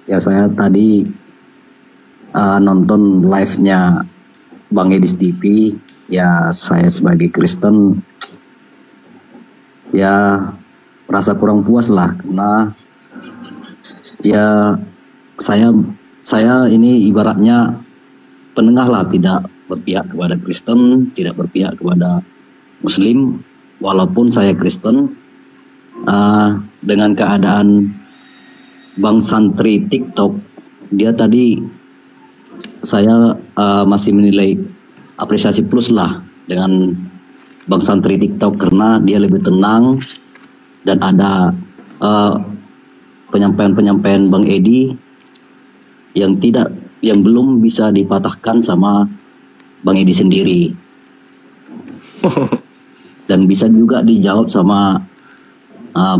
Ya saya tadi nonton live-nya Bang Edis TV. Ya saya sebagai Kristen ya merasa kurang puas lah, karena ya saya ini ibaratnya penengah lah, tidak berpihak kepada Kristen, tidak berpihak kepada Muslim, walaupun saya Kristen. Dengan keadaan Bang Santri TikTok, dia tadi saya masih menilai apresiasi plus lah dengan Bang Santri TikTok, karena dia lebih tenang dan ada penyampaian-penyampaian Bang Edi yang belum bisa dipatahkan sama Bang Edi sendiri. Dan bisa juga dijawab sama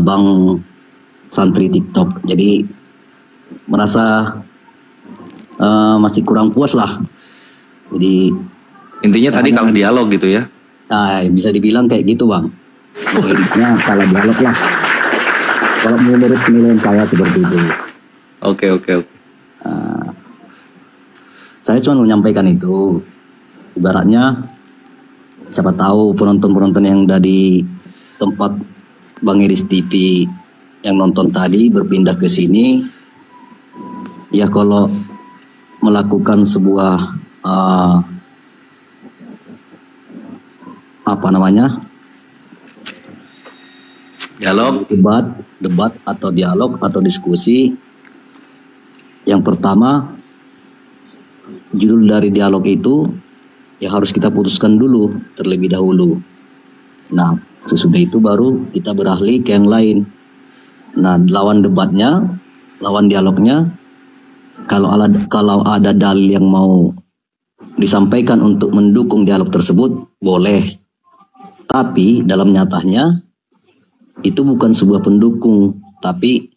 Bang Santri TikTok. Jadi merasa masih kurang puas lah. Jadi intinya tadi kalah dialog gitu ya? Bisa dibilang kayak gitu, Bang. Intinya kalah dialog lah. Kalau menurut penilaian saya seperti itu. Oke. Saya cuma menyampaikan itu. Ibaratnya siapa tahu penonton-penonton yang dari tempat Bang Edis TV yang nonton tadi berpindah ke sini, ya kalau melakukan sebuah debat atau dialog atau diskusi, yang pertama judul dari dialog itu ya harus kita putuskan dulu terlebih dahulu. Nah, sesudah itu baru kita beralih ke yang lain. Nah, lawan dialognya, kalau ada dalil yang mau disampaikan untuk mendukung dialog tersebut, boleh. Tapi dalam nyatanya itu bukan sebuah pendukung, tapi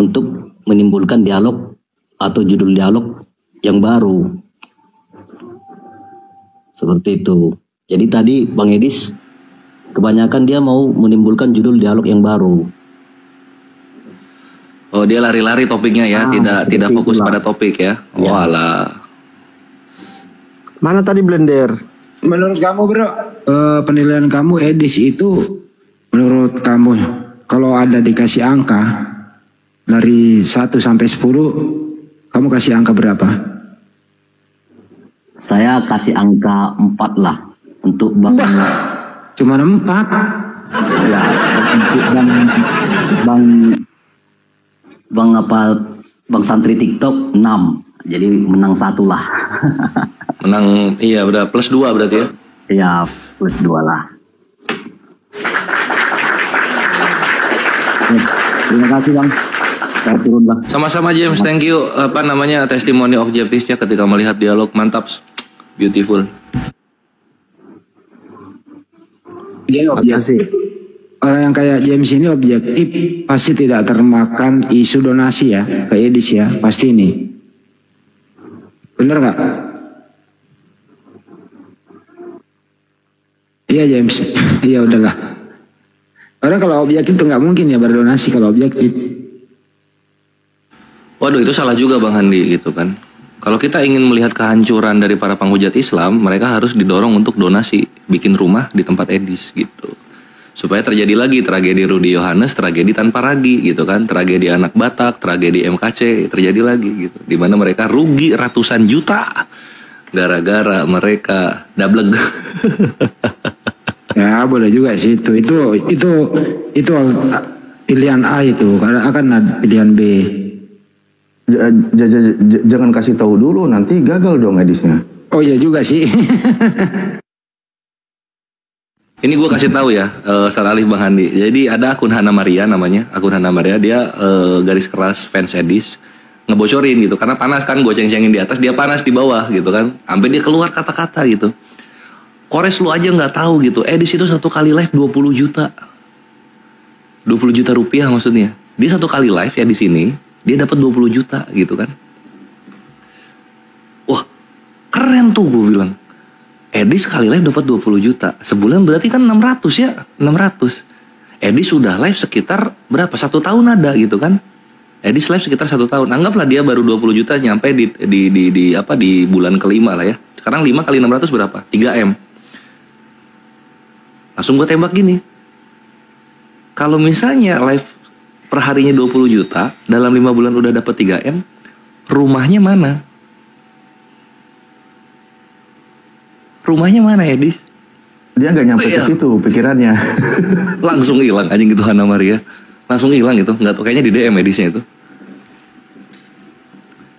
untuk menimbulkan dialog atau judul dialog yang baru. Seperti itu. Jadi tadi Bang Edis kebanyakan dia mau menimbulkan judul dialog yang baru. Oh, dia lari-lari topiknya ya, tidak fokus pada topik ya. Walah. Mana tadi blender? Menurut kamu bro, penilaian kamu Edis itu, menurut kamu kalau ada dikasih angka dari 1 sampai 10, kamu kasih angka berapa? Saya kasih angka 4 lah untuk Bang. Cuma 4? Ya, untuk Bang Santri TikTok 6. Jadi menang 1 lah. Menang, iya udah plus 2 berarti ya? Iya, plus 2 lah. Terima kasih Bang. Saya turun lah. Sama-sama James, thank you. Testimoni objektifnya ketika melihat dialog, mantap, beautiful. Dia objektif. Orang yang kayak James ini objektif, pasti tidak termakan isu donasi ya, ke Edis ya, pasti ini. Bener nggak? Iya James, iya udahlah. Orang kalau objektif tuh nggak mungkin ya berdonasi kalau objektif. Waduh, itu salah juga Bang Handi gitu kan. Kalau kita ingin melihat kehancuran dari para penghujat Islam, mereka harus didorong untuk donasi, bikin rumah di tempat Edis gitu. Supaya terjadi lagi tragedi Rudy Yohanes, tragedi tanpa ragi gitu kan, tragedi anak Batak, tragedi MKC terjadi lagi gitu. Di mana mereka rugi ratusan juta gara-gara mereka dableg. Ya boleh juga sih itu pilihan A itu, karena akan ada pilihan B. Jangan kasih tahu dulu, nanti gagal dong Edisnya. Oh iya juga sih. Ini gue kasih tahu ya, salah alih Bang Handi. Jadi ada akun Hana Maria namanya, akun Hana Maria, dia garis keras fans Edis, ngebocorin gitu, karena panas kan, gue ceng-cengin di atas, dia panas di bawah gitu kan, sampai dia keluar kata-kata gitu. Kores lu aja nggak tahu gitu, Edis itu satu kali live 20 juta rupiah maksudnya. Dia satu kali live ya di sini, dia dapat 20 juta gitu kan. Wah, keren tuh gue bilang. Edis sekali live dapat 20 juta. Sebulan berarti kan 600 ya, 600. Edis sudah live sekitar berapa? 1 tahun ada gitu kan. Edis live sekitar 1 tahun. Anggaplah dia baru 20 juta nyampe di bulan kelima lah ya. Sekarang 5 kali 600 berapa? 3M. Langsung gue tembak gini. Kalau misalnya live per harinya 20 juta, dalam 5 bulan udah dapet 3M, rumahnya mana? Rumahnya mana, Edis? Dia nggak nyampe ke situ pikirannya. Langsung hilang anjing gitu Hana Maria. Langsung hilang gitu. Nggak tahu, kayaknya di DM Edisnya itu.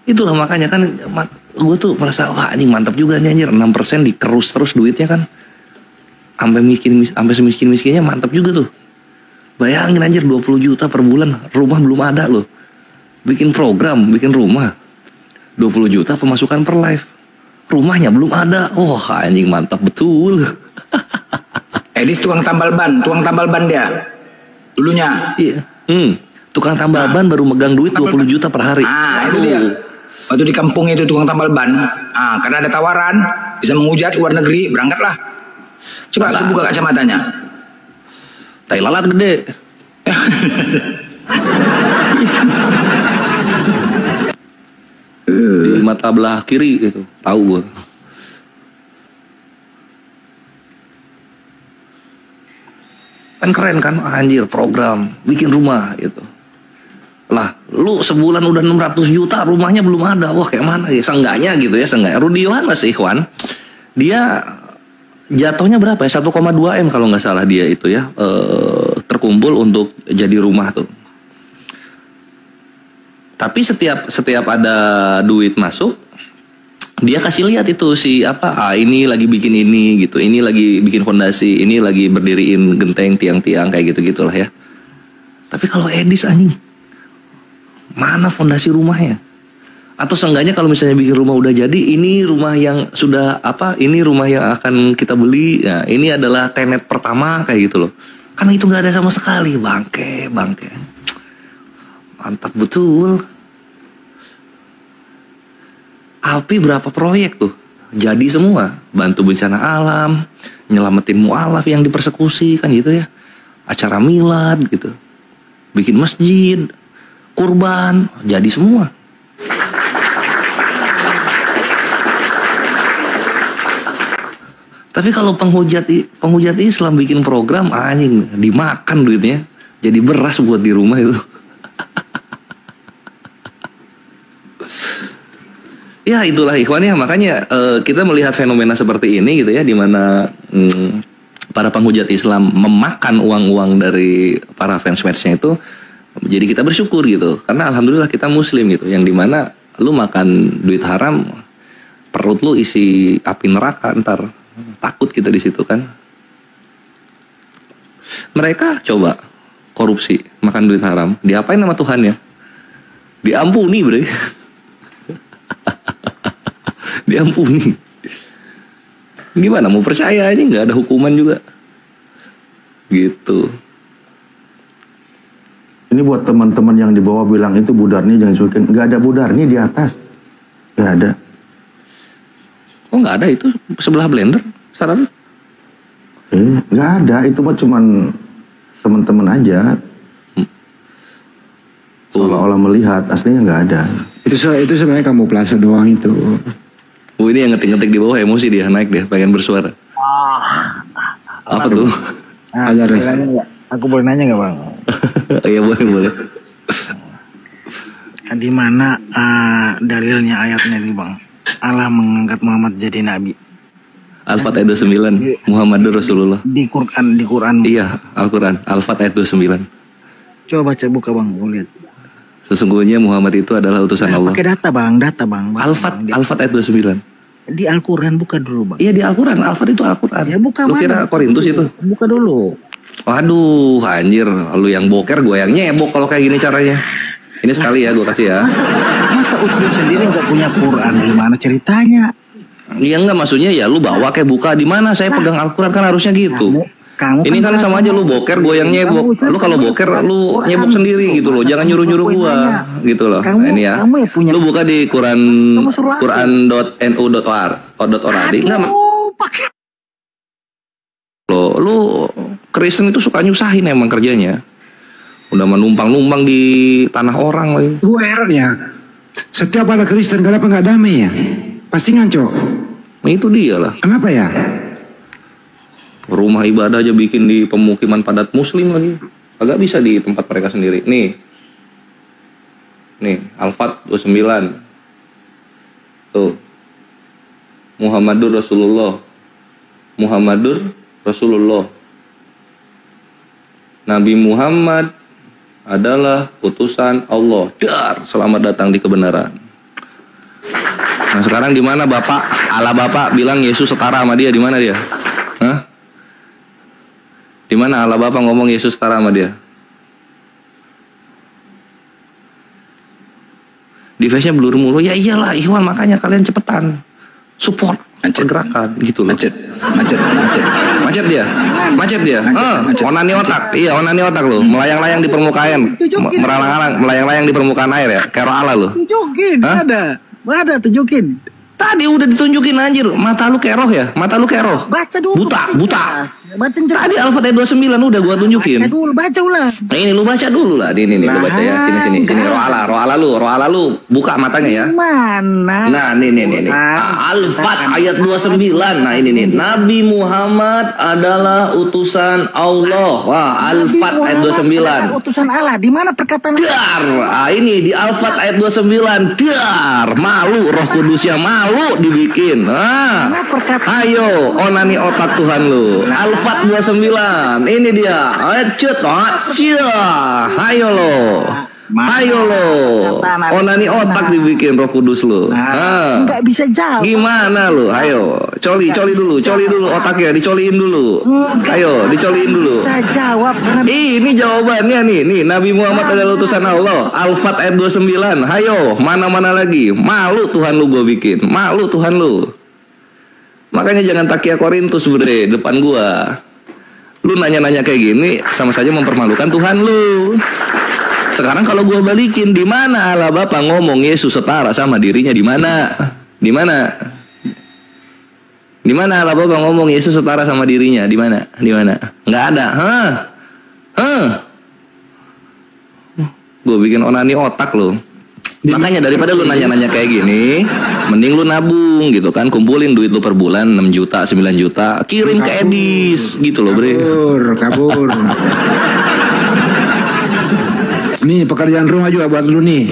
Itulah makanya kan gue tuh merasa wah anjing mantap juga nih anjir, 6% dikerus terus duitnya kan. Sampai semiskin-miskinnya mantap juga tuh. Bayangin anjir 20 juta per bulan, rumah belum ada loh. Bikin program, bikin rumah. 20 juta pemasukan per live. Rumahnya belum ada. Oh anjing mantap betul. Edis tukang tambal ban dia. Dulunya. Iya. Tukang tambal ban baru megang duit 20 juta per hari. Itu dia. Waktu di kampung itu tukang tambal ban. Karena ada tawaran bisa menghujat luar negeri, berangkatlah. Coba aku buka kacamatanya. Tai lalat gede. Di mata belah kiri gitu, tahu gue. Kan keren kan, anjir program bikin rumah gitu. Lah, lu sebulan udah 600 juta, rumahnya belum ada. Wah, kayak mana ya? Seenggaknya gitu ya, seenggaknya. Rudi Yohanes Ikhwan, dia jatuhnya berapa ya? 1,2 M kalau nggak salah dia itu ya, terkumpul untuk jadi rumah tuh. Tapi setiap ada duit masuk, dia kasih lihat itu ini lagi bikin ini gitu, ini lagi bikin fondasi, ini lagi berdiriin genteng tiang-tiang kayak gitu-gitulah ya. Tapi kalau Edis anjing, mana fondasi rumahnya? Atau seenggaknya kalau misalnya bikin rumah udah jadi, ini rumah yang sudah ini rumah yang akan kita beli. Nah, ini adalah tenet pertama kayak gitu loh. Karena itu nggak ada sama sekali, bangke. Mantap betul. Api berapa proyek tuh? Jadi semua. Bantu bencana alam, nyelamatin mu'alaf yang dipersekusi kan gitu ya. Acara milad gitu. Bikin masjid, kurban, jadi semua. Tapi kalau penghujat Islam bikin program, anjing dimakan duitnya. Jadi beras buat di rumah itu. Ya itulah ikhwan ya, makanya kita melihat fenomena seperti ini gitu ya, dimana para penghujat Islam memakan uang-uang dari para fans-fansnya itu. Jadi kita bersyukur gitu, karena alhamdulillah kita muslim gitu, yang dimana lu makan duit haram, perut lu isi api neraka ntar, takut kita di situ kan. Mereka coba korupsi, makan duit haram, diapain sama Tuhan ya? Diampuni bre. Diampuni. Gimana mau percaya aja, nggak ada hukuman juga gitu. Ini buat teman-teman yang di bawah bilang itu Budarni jangan cuekin. Nggak ada Budarni di atas. Nggak ada. Oh nggak ada, itu sebelah blender saran? Nggak ada, itu mah cuman teman-teman aja. Seolah-olah melihat, aslinya nggak ada. Itu sebenarnya kamuflase doang itu. Oh ini yang ngetik-ngetik di bawah emosi dia, naik dia, pengen bersuara. Apa tuh? Ajar deh. Aku boleh nanya nggak bang? Iya boleh. Di mana dalilnya ayatnya nih bang? Allah mengangkat Muhammad jadi nabi. Al-Fat ayat 29, Muhammadur Rasulullah. Di Quran. Iya, Al-Quran, Al-Fat ayat 29. Coba baca buka bang, gue lihat. Sesungguhnya Muhammad itu adalah utusan Allah. Pakai data bang. Al-Fat ayat 29. Di Al-Quran buka dulu bang. Iya di Al-Quran, Al-Fat itu Al-Quran. Ya buka lu mana? kira Korintus itu? Buka dulu. Waduh, anjir, lu yang boker, gue yang nyebok kalau kayak gini caranya. Ini sekali ya, gue kasih ya. Masa Ucup sendiri nggak punya Quran? Gimana ceritanya? Iya enggak, maksudnya ya lu bawa kayak buka di mana? Saya pegang Al-Quran kan harusnya gitu. Kamu ini kan sama aja lu boker, gue yang nyebok. Lu kalau boker lu nyebok sendiri gitu loh, jangan nyuruh-nyuruh gua gitu loh. Nah, ini ya. Lu buka di Quran.nu.org. Enggak. Lu Kristen itu suka nyusahin emang kerjanya. Udah menumpang-numpang di tanah orang lagi. Gue heran ya. Setiap ada Kristen kenapa nggak damai ya? Pasti ngaco. Nah, itu dia lah. Kenapa ya? Rumah ibadah aja bikin di pemukiman padat muslim lagi. Agak bisa di tempat mereka sendiri. Nih, Al-Fat 29. Tuh. Muhammadur Rasulullah. Nabi Muhammad adalah utusan Allah. Dar, selamat datang di kebenaran. Nah, sekarang di mana Bapak? Allah Bapak bilang Yesus setara sama dia, di mana dia? Hah? Di mana Allah Bapak ngomong Yesus setara sama dia? Device-nya blur mulu. Ya iyalah, Ikhwan, makanya kalian cepetan support pergerakan gitu loh. Macet dia. Onani otak. Iya, onani otak lo. Melayang-layang di permukaan. Melayang-layang di permukaan air ya. Kayak roh Allah lo. Tunjukin, ada tunjukin. Tadi udah ditunjukin anjir. Mata lu kayak roh ya? Mata lu kayak roh. Baca dulu. Buta. Baca jelas. Tadi Al-Fatihah 29 udah gua tunjukin. Baca dulu, baca ulang. Nah, ini lu baca dulu lah. Ini lu baca ya. Sini. Roh Allah lu. Buka matanya ya. Mana? Nah, nih. Al-Fat ayat 29. Nah, ini nih. Nabi Muhammad adalah utusan Allah. Wah, Al-Fat ayat 29. Utusan Allah. Di mana perkataan? Dar. Ini di Al-Fat ayat 29. Dar. Malu Roh Kudusnya malu dibikin. Ayo, onani otak Tuhan lu. Al-Fat 29. Ini dia. Ayo lo. Onani otak dibikin Roh Kudus lu. Enggak bisa jawab. Gimana lu? Ayo, coli dulu otaknya, dicoliin dulu. Ayo, dicoliin dulu. Bisa jawab. Ini jawabannya nih. Nabi Muhammad adalah utusan Allah. Al-Fat ayat 29. Ayo, mana lagi? Malu Tuhan lu gua bikin. Malu Tuhan lu. Makanya jangan takia Korintus bre depan gua. Lu nanya-nanya kayak gini sama saja mempermalukan Tuhan lu. Sekarang kalau gua balikin, di mana Allah Bapa ngomong Yesus setara sama dirinya, di mana? Di mana Allah Bapa ngomong Yesus setara sama dirinya? Di mana? Nggak ada. Gue bikin onani otak lo. Makanya daripada lu nanya-nanya kayak gini, mending lu nabung gitu kan, kumpulin duit lu per bulan 6 juta, 9 juta, kirim ke Edis gitu loh, bre. Kabur. Nih pekerjaan rumah juga buat lu nih.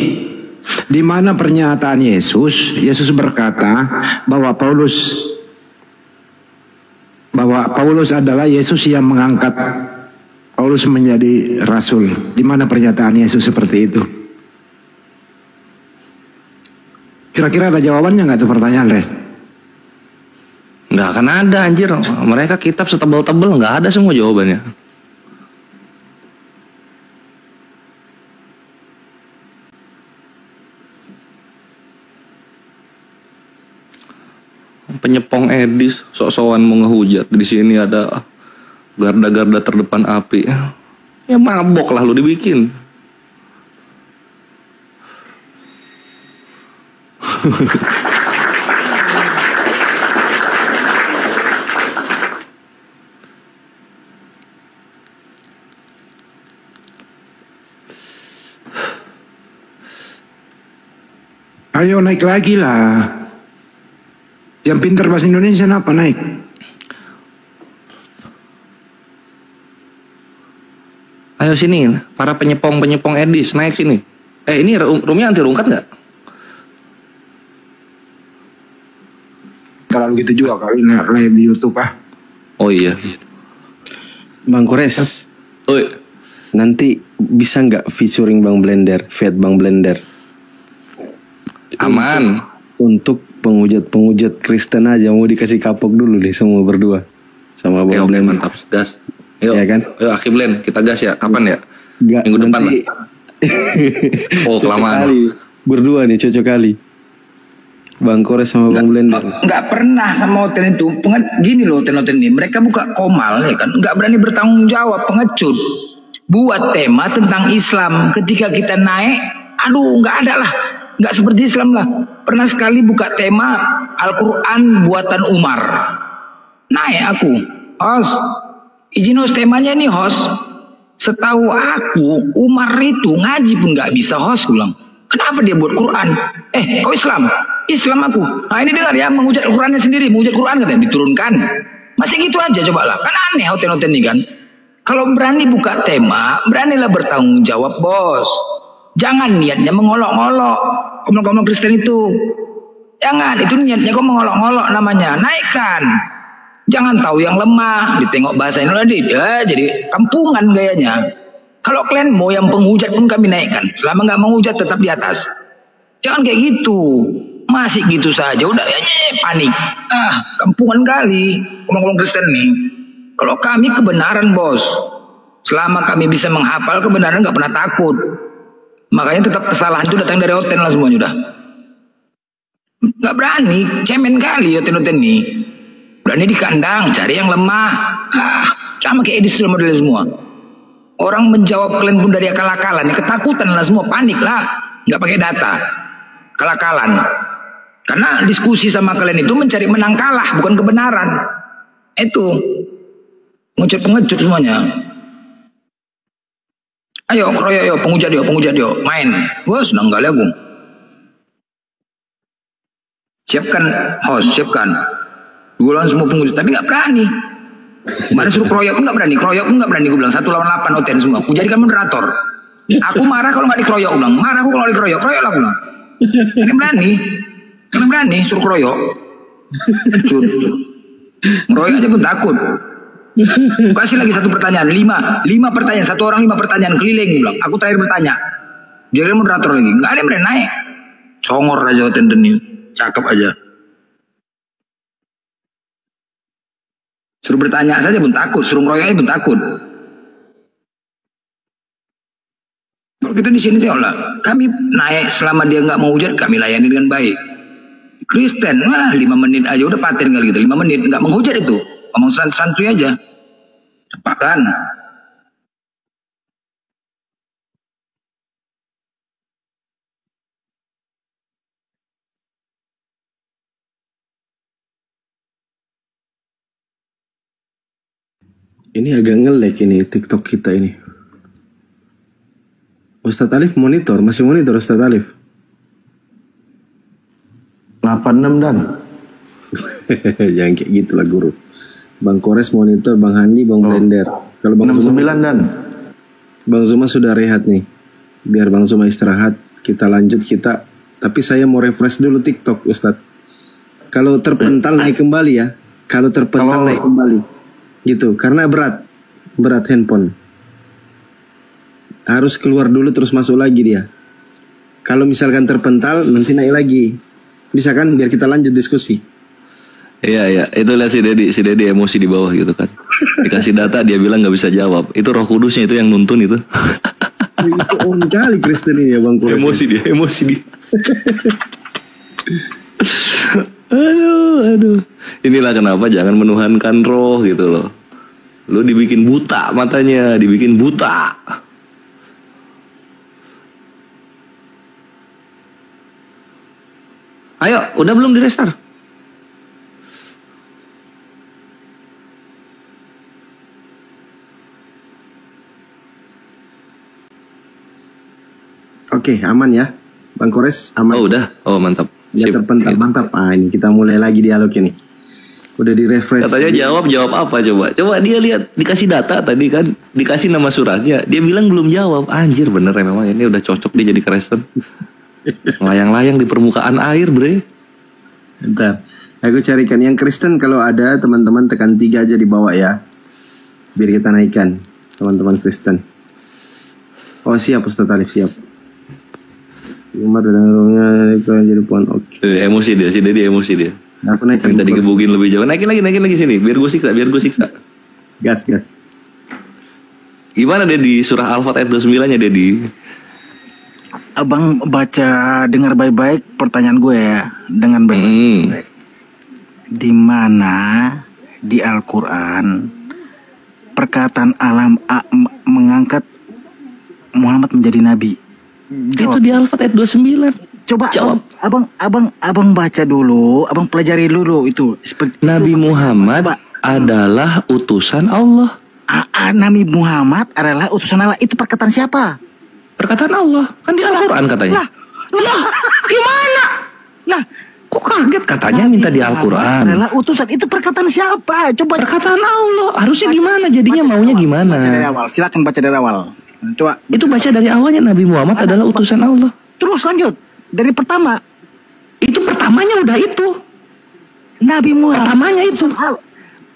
Di mana pernyataan Yesus berkata bahwa Paulus adalah Yesus yang mengangkat Paulus menjadi rasul. Di mana pernyataan Yesus seperti itu? Kira-kira ada jawabannya nggak tuh pertanyaan, Re? Nggak akan ada anjir. Mereka kitab setebal-tebal, nggak ada semua jawabannya. Penyepong Edis sok-sokan mau ngehujat. Di sini ada garda-garda terdepan api. Ya mabok lah lu dibikin. Ayo naik lagi lah. Yang pintar bahasa Indonesia apa naik? Ayo sini, para penyepong Edis naik sini. Ini roomnya anti rungkat nggak? Kalau gitu juga kali live di YouTube ah. Oh iya. Bang Kores. Oi. Nanti bisa nggak featuring Bang Blender, Fiat Bang Blender? Aman. Untuk penghujat Kristen aja mau dikasih kapok dulu deh semua berdua sama Bang Blender. Mantap, gas. Yuk, ya kan? Yuk Aki Blend, kita gas ya. Kapan ya? Nggak, minggu depan nanti... lah. Oh kelamaan. Berdua nih cocok kali. Bang Kores sama Bang Blender. Nggak pernah sama hotel itu. Gini loh hotel-hotel ini. Mereka buka komal ya kan. Nggak berani bertanggung jawab, pengecut. Buat tema tentang Islam. Ketika kita naik, aduh nggak ada lah. Nggak seperti Islam lah. Pernah sekali buka tema Al-Quran buatan Umar. Naik aku. Host, izin host temanya nih host. Setahu aku, Umar itu ngaji pun nggak bisa host, bilang. Kenapa dia buat Quran? Kau Islam? Islam aku. Nah ini dengar ya, menghujat Qurannya sendiri, menghujat Quran katanya diturunkan. Masih gitu aja coba lah. Kan aneh hotel-hotel ini kan. Kalau berani buka tema, beranilah bertanggung jawab, bos. Jangan niatnya mengolok-olok kaum Kristen itu. Jangan, itu niatnya kau mengolok-olok namanya. Naikkan. Jangan tahu yang lemah, ditengok bahasa Indonesia, jadi kampungan gayanya. Kalau kalian mau yang penghujat pun kami naikkan. Selama nggak menghujat tetap di atas. Jangan kayak gitu. Masih gitu saja, udah panik. Kampungan kali ngomong Kristen nih. Kalau kami kebenaran, bos. Selama kami bisa menghafal kebenaran nggak pernah takut. Makanya tetap kesalahan itu datang dari hotel lah semuanya udah. Nggak berani, cemen kali hotel-hotel nih. Berani di kandang, cari yang lemah. Sama kayak edis model semua. Orang menjawab kalian pun dari akal-akalan, ketakutan lah semua, panik lah, nggak pakai data, akal-akalan. Karena diskusi sama kalian itu mencari menang kalah, bukan kebenaran. Itu pengecut semuanya. Ayo keroyok yo, penghujat yo, main. Gue senang kali aku. Siapkan host, siapkan. Gue lawan semua penghujat, tapi nggak berani. Kemarin suruh keroyok pun nggak berani, gue bilang 1 lawan 8 hotel semua. Aku jadikan moderator. Aku marah kalau nggak dikeroyok, aku bilang. Marah aku kalau dikeroyok, keroyok lah aku bilang. Kalian berani suruh keroyok. Pencut. Ngeroyok aja pun takut. Kasih lagi 1 pertanyaan, 5 pertanyaan, 1 orang 5 pertanyaan keliling, bilang. Aku terakhir bertanya. Jadi moderator lagi, nggak ada yang berani naik. Songor aja hotel ini, cakep aja. Suruh bertanya saja pun takut, suruh ngeroyoknya pun takut. Kalau kita di sini tengoklah, kami naik selama dia nggak mau hujat, kami layani dengan baik. Kristen, 5 menit aja udah paten kali gitu, 5 menit nggak menghujat itu, ngomong santuy aja, cepat kan. Ini agak nge-lag ini TikTok kita ini. Ustadz Alif monitor, masih monitor Ustadz Alif. 86 dan. Jangan kayak gitu lah guru. Bang Kores monitor, Bang Handi, Bang Blender. Kalau Bang 69 dan. Bang Zuma sudah rehat nih. Biar Bang Zuma istirahat, kita lanjut kita. Tapi saya mau refresh dulu TikTok Ustadz. Kalau terpental naik kembali ya. Kalau terpental naik kembali. Gitu, karena berat handphone. Harus keluar dulu terus masuk lagi dia. Kalau misalkan terpental nanti naik lagi. Bisa kan biar kita lanjut diskusi. Iya, itu lihat si Dedi emosi di bawah gitu kan. Dikasih data dia bilang nggak bisa jawab. Itu Roh Kudusnya itu yang nuntun itu. Itu orang kali Kristen ini ya Bang Kures. Emosi dia. Aduh. Inilah kenapa jangan menuhankan roh gitu loh. Lu dibikin buta matanya, dibikin buta. Ayo, udah belum di restart? Oke, aman ya. Bang Kores aman. Oh, udah. Oh, mantap. Ya Sip. terpental, mantap. Ini kita mulai lagi dialog ini. Udah di refresh. Katanya jawab apa coba? Coba dia lihat, dikasih data tadi kan, dikasih nama suratnya, dia bilang belum jawab. Anjir bener ya memang ini udah cocok dia jadi Kristen. Layang-layang di permukaan air, bre. Bentar, aku carikan yang Kristen. Kalau ada teman-teman tekan 3 aja di bawah ya, biar kita naikkan teman-teman Kristen. Oh siap Ustaz Alif, siap. Umar dan jadi puan. Oke. Emosi dia, si Dedi emosi dia. Aku naikkan. Minta digebukin lebih jauh. Naikin lagi sini. Biar gue siksa. Gas. Gimana Dedi? Surah Al-Fat ayat 29-nya Dedi. Abang baca, dengar baik-baik pertanyaan gue ya, dengan baik. Di mana di Al-Quran perkataan Allah mengangkat Muhammad menjadi nabi? Itu Jawab. di Al-Fat ayat 29. Coba jawab. Abang baca dulu, abang pelajari dulu itu. Nabi Muhammad adalah utusan Allah. Nabi Muhammad adalah utusan Allah. Itu perkataan siapa? Perkataan Allah. Kan di Al-Quran katanya. Lah, Gimana? lah. Kok kaget katanya minta di Al-Quran? Adalah utusan. Itu perkataan siapa? Coba Perkataan Allah. Harusnya gimana? Jadinya maunya gimana? baca dari awal. Silakan baca dari awal. Coba. Itu baca dari awalnya Nabi Muhammad adalah utusan Allah. Terus lanjut. Dari pertama. Itu pertamanya udah itu. Nabi Muhammad. Pertamanya itu.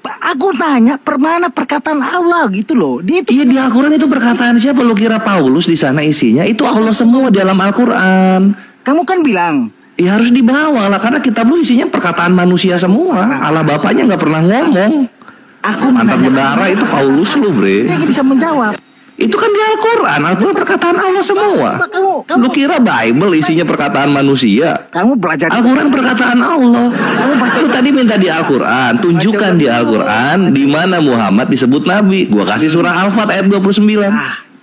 Aku tanya permana perkataan Allah gitu loh. Dia itu Iya di Al-Quran itu perkataan siapa? Lu kira Paulus di sana isinya? Itu Allah semua di dalam Al-Quran. kamu kan bilang Ya harus dibawa lah karena kitab lu isinya perkataan manusia semua. Allah Bapaknya nggak pernah ngomong. aku Mantan menanya- bendara itu Paulus lu bre. dia bisa menjawab. Itu kan di Al-Quran. Al-Quran perkataan Allah semua. Kamu Lu kira Bible isinya perkataan manusia? kamu belajar Al-Quran perkataan Allah. Lu tadi minta di Al-Quran, tunjukkan di Al-Quran di mana Muhammad disebut Nabi. Gua kasih surah Al-Fat ayat 29.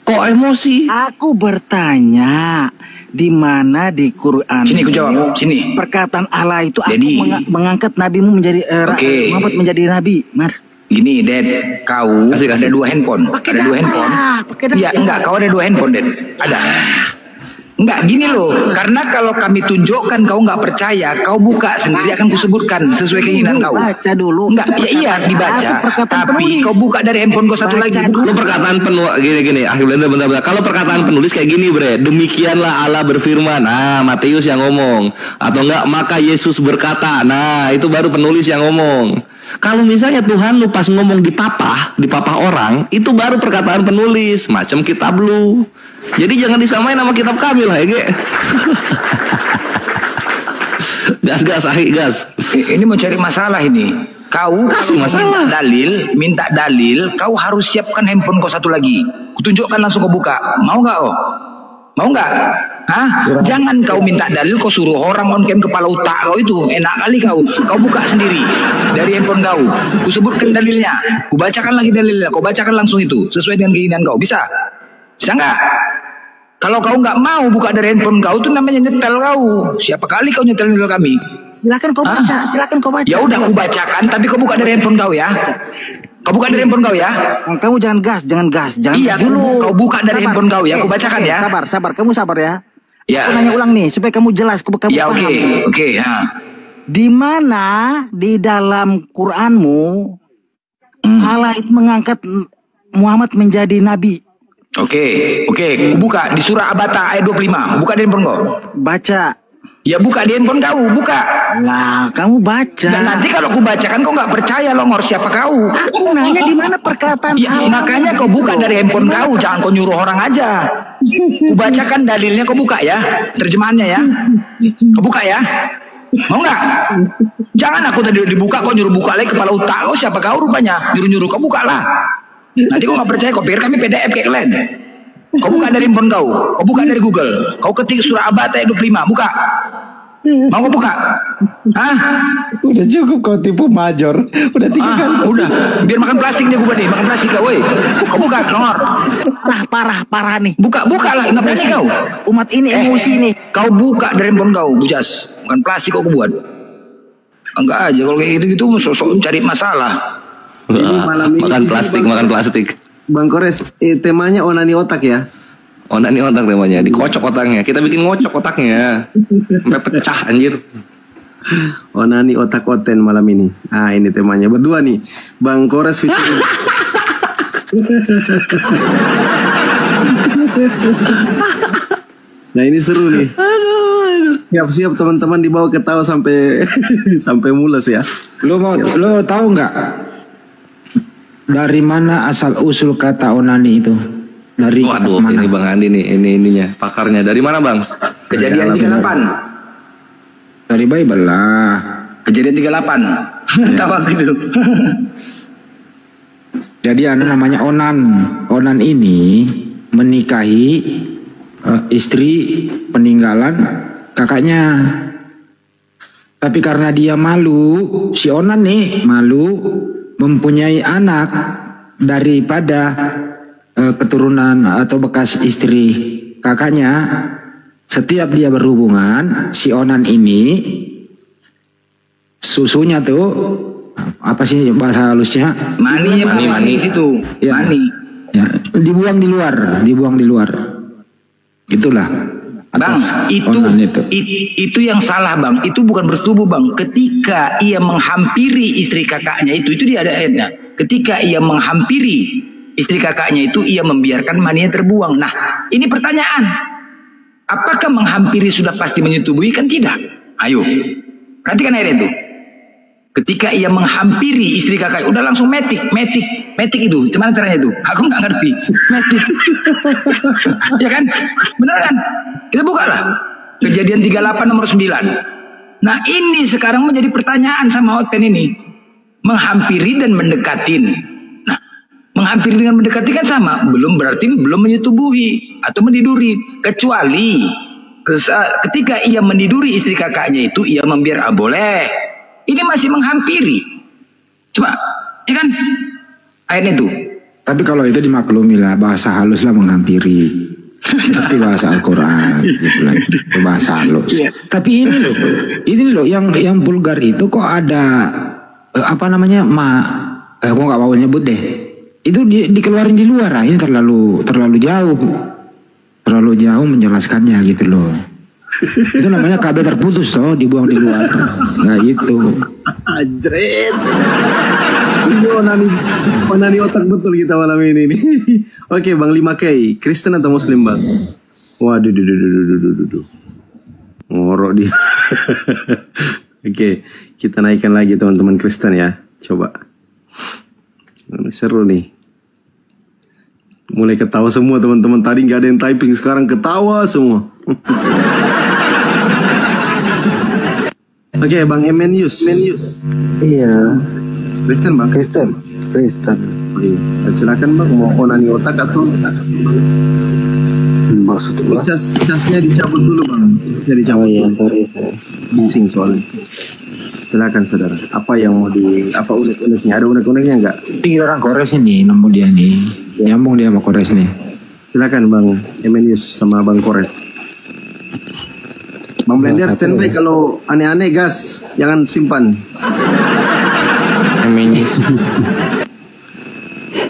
Kok emosi? Aku bertanya di mana di Quran Sini aku jawab, sini. perkataan Allah itu aku Jadi- mengangkat nabimu menjadi Oke. Muhammad menjadi nabi. Mar. Gini, Ded, kau Kasih. ada 2 handphone. Pakai Ada 2 data handphone. ya, pakai data. Iya, enggak, kau ada 2 handphone, Ded. Ada. Enggak, gini loh. Karena kalau kami tunjukkan kau enggak percaya, kau buka sendiri akan kusebutkan sesuai keinginan kau. Baca dulu. Enggak, ya iya dibaca. Itu perkataan Tapi penulis. kau buka dari handphone kau satu Baca lagi. dulu. Lu perkataan gini. Bentar. Kalau perkataan penulis kayak gini bre. Demikianlah Allah berfirman. Nah Matius yang ngomong. Atau enggak maka Yesus berkata. Nah itu baru penulis yang ngomong. Kalau misalnya Tuhan lu pas ngomong di papa orang, itu baru perkataan penulis, macam kitab lu. Jadi jangan disamain sama kitab kami lah, ya, Ge. gas, Ini mau cari masalah ini. Kau Kasih kalau masalah. minta dalil, kau harus siapkan handphone kau satu lagi. Kutunjukkan langsung kau buka. Mau nggak oh? Mau nggak? Hah? Jangan kau minta dalil, kau suruh orang on cam kepala otak kau itu. Enak kali kau. Kau buka sendiri dari handphone kau. Kusebutkan dalilnya. Kubacakan lagi dalilnya. Kau bacakan langsung itu sesuai dengan keinginan kau. Bisa? Bisa nggak? Kalau kau nggak mau buka dari handphone kau, itu namanya nyetel kau. Siapa kali kau nyetel kami? Silakan kau baca, silakan kau baca. Ya udah aku bacakan, tapi kau buka dari handphone kau ya. Kau buka dari handphone kau ya. Kamu jangan gas. Jangan Iya, gas dulu. kau buka dari handphone kau ya, aku bacakan ya. Sabar. Kamu sabar ya. Ya. Aku nanya ulang nih supaya kamu jelas, kamu Ya paham. oke. Ya. Di mana di dalam Quranmu Allah itu mengangkat Muhammad menjadi nabi? Oke. Aku buka di surah Abata ayat 25. Buka di handphone kau. Baca. Ya buka di handphone kau, buka. Lah, kamu baca. Dan nanti kalau aku bacakan kau nggak percaya longor siapa kau. Aku nanya di mana perkataan Ya, Allah. makanya kau buka dari handphone kau, jangan kau nyuruh orang aja. Ku bacakan dalilnya, kau buka ya, terjemahannya ya. Kau buka ya. Mau nggak? Jangan aku tadi dibuka, kau nyuruh buka lagi kepala otak kau siapa kau rupanya. Nyuruh kau buka lah. Nanti kau nggak percaya, kau pikir kami PDF kayak kalian. Kau buka dari handphone kau buka dari Google, kau ketik surah Abata ayat 25, buka. Mau kau buka? Hah? Udah cukup kau tipu major. Udah 3 kali. Udah, biar makan plastik nih gue nih, makan plastik kau, woi. Kau buka, nongor. Parah nih. Buka lah, nggak berani kau. Umat ini emosi nih. Kau buka dari handphone kau, bujas. Bukan plastik kau buat. Enggak aja kalau kayak gitu sok-sok cari masalah. malam ini makan plastik. Bang Kores, temanya onani otak ya. Onani otak temanya, dikocok otaknya. Kita bikin ngocok otaknya. Sampai pecah anjir. Onani otak oten malam ini. Ah, ini temanya berdua nih. Bang Kores featuring. Nah, ini seru nih. Siap-siap teman-teman dibawa ketawa sampai sampai mules ya. Lo tahu nggak dari mana asal usul kata onani itu? Dari Waduh, mana? ini Bang Andi nih, ininya pakarnya. Dari mana, Bang? Kejadian 38. Dari Bible lah. Kejadian 38. Tahu waktu itu. Jadi namanya Onan. Onan ini menikahi istri peninggalan kakaknya. Tapi karena dia malu, si Onan nih malu mempunyai anak daripada keturunan atau bekas istri kakaknya. Setiap dia berhubungan, si Onan ini susunya tuh Apa sih bahasa halusnya? Maninya Mani. di situ. Ya. Mani. Ya, dibuang di luar. Itulah. Bang, Atas itu, onan itu. itu yang salah bang. Itu bukan bersetubuh bang. Ketika ia menghampiri istri kakaknya itu dia ada ayatnya. Ketika ia menghampiri istri kakaknya itu, ia membiarkan maninya terbuang. Nah, ini pertanyaan. Apakah menghampiri sudah pasti menyetubuhi? Kan tidak. Ayo, perhatikan ayat itu. Ketika ia menghampiri istri kakaknya, udah langsung metik itu. Cuman caranya itu? Aku nggak ngerti. Metik. Ya kan? Benar kan? Kita buka lah. Kejadian 38 nomor 9. Nah ini sekarang menjadi pertanyaan sama Oten ini. Menghampiri dan mendekatin. Nah, menghampiri dengan mendekati kan sama. Belum berarti belum menyetubuhi atau meniduri. Kecuali ketika ia meniduri istri kakaknya itu, ia membiar, boleh. Ini masih menghampiri. Coba, ya kan? Ayat itu. Tapi kalau itu dimaklumi lah, bahasa halus lah menghampiri. Seperti bahasa Al-Quran gitu lah. Itu bahasa halus. Tapi ini loh yang vulgar itu kok ada apa namanya aku nggak mau nyebut deh. Itu dikeluarin di luar. Ini terlalu jauh menjelaskannya gitu loh. Itu namanya KB terputus toh, dibuang di luar. Nah itu. Anjret. Ini onani otak betul kita malam ini nih. Oke, Bang 5K, Kristen atau Muslim, Bang? Waduh, ngorok dia. Oke, kita naikkan lagi teman-teman Kristen ya. Coba. Seru nih. Mulai ketawa semua teman-teman. Tadi nggak ada yang typing, sekarang ketawa semua. Oke, Bang Emenius. Iya, Kristen, Bang. Kristen. Iya. Silakan Bang, mau onani otak atau Maksud gua? casnya dicabut dulu Bang. Casnya dicabut. Oh iya, dulu. sorry. Bising soalnya. Silakan saudara. Apa yang mau apa unek-uneknya? Ada unek-uneknya nggak? Tinggi orang Kores ini, nemu dia nih. Nyambung dia sama Kores nih. Silakan Bang Emenius sama Bang Kores. Bang Blender standby kalau aneh-aneh gas, jangan simpan. Emenius.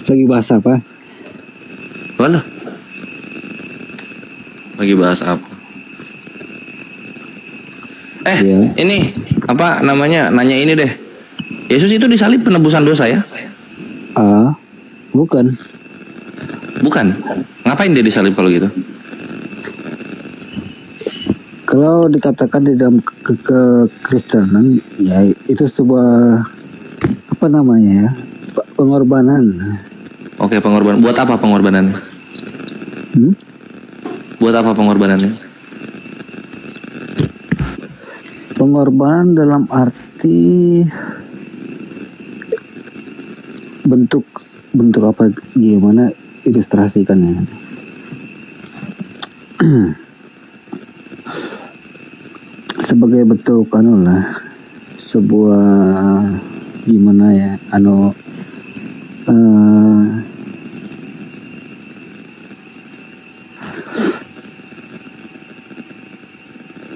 Lagi bahas apa? Mana? Lagi bahas apa? Iya. Ini apa namanya? Nanya ini deh. Yesus itu disalib penebusan dosa ya? Bukan. Bukan. Ngapain dia disalib kalau gitu? Kalau dikatakan di dalam kekristenan, ya itu sebuah apa namanya ya, pengorbanan. Oke, pengorbanan. Buat apa pengorbanannya? Buat apa pengorbanannya? Pengorbanan dalam arti bentuk apa, gimana ilustrasikannya? Sebagai bentuk sebuah gimana ya,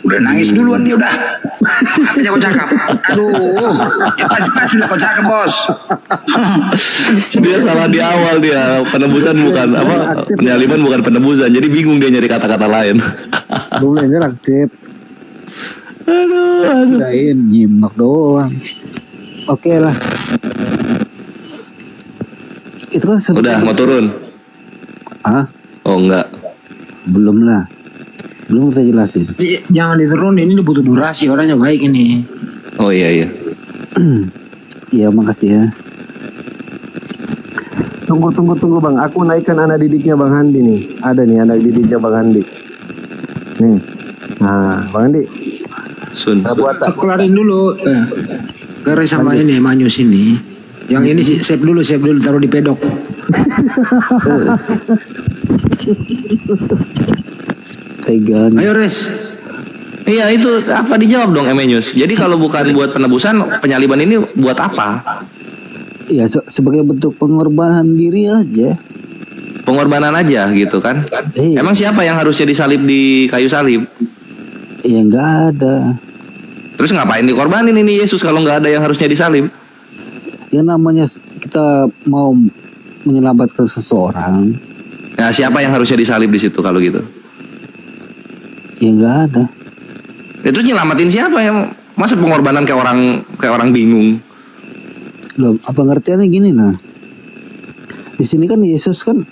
Udah nangis duluan dia udah. Apa kau cakap? Aduh, ya pasti lah kau cakap bos. Dia salah di awal dia. Penebusan bukan apa? Penyaliban bukan penebusan. Jadi bingung dia nyari kata-kata lain. Belum aktif. Aduh. Kirain nyimak doang. Oke lah. Itu kan Udah mau turun? Oh enggak. Belum lah. Belum kita jelasin. Jangan diterun, ini butuh durasi, orangnya baik ini. Oh iya. Iya, makasih ya. Tunggu Bang, aku naikkan anak didiknya Bang Handi nih. Ada nih anak didiknya Bang Handi. Nih. Nah, Bang Handi. Sun. Sekelarin dulu. Garis sama ini, Manyus ini. Yang ini save dulu, taruh di pedok. Tega nih. Ayo Res. Iya itu apa dijawab dong Emenius. Jadi kalau bukan buat penebusan, penyaliban ini buat apa? Ya sebagai bentuk pengorbanan diri aja. Pengorbanan aja gitu kan? Iya. Emang siapa yang harusnya disalib di kayu salib? Ya nggak ada. Terus ngapain dikorbanin ini Yesus kalau nggak ada yang harusnya disalib? yang namanya kita mau menyelamatkan seseorang, Nah, siapa yang harusnya disalib di situ kalau gitu? ya nggak ada. Itu nyelamatin siapa ya? Masa pengorbanan kayak orang bingung? Loh, apa pengertiannya gini nah. Di sini kan Yesus kan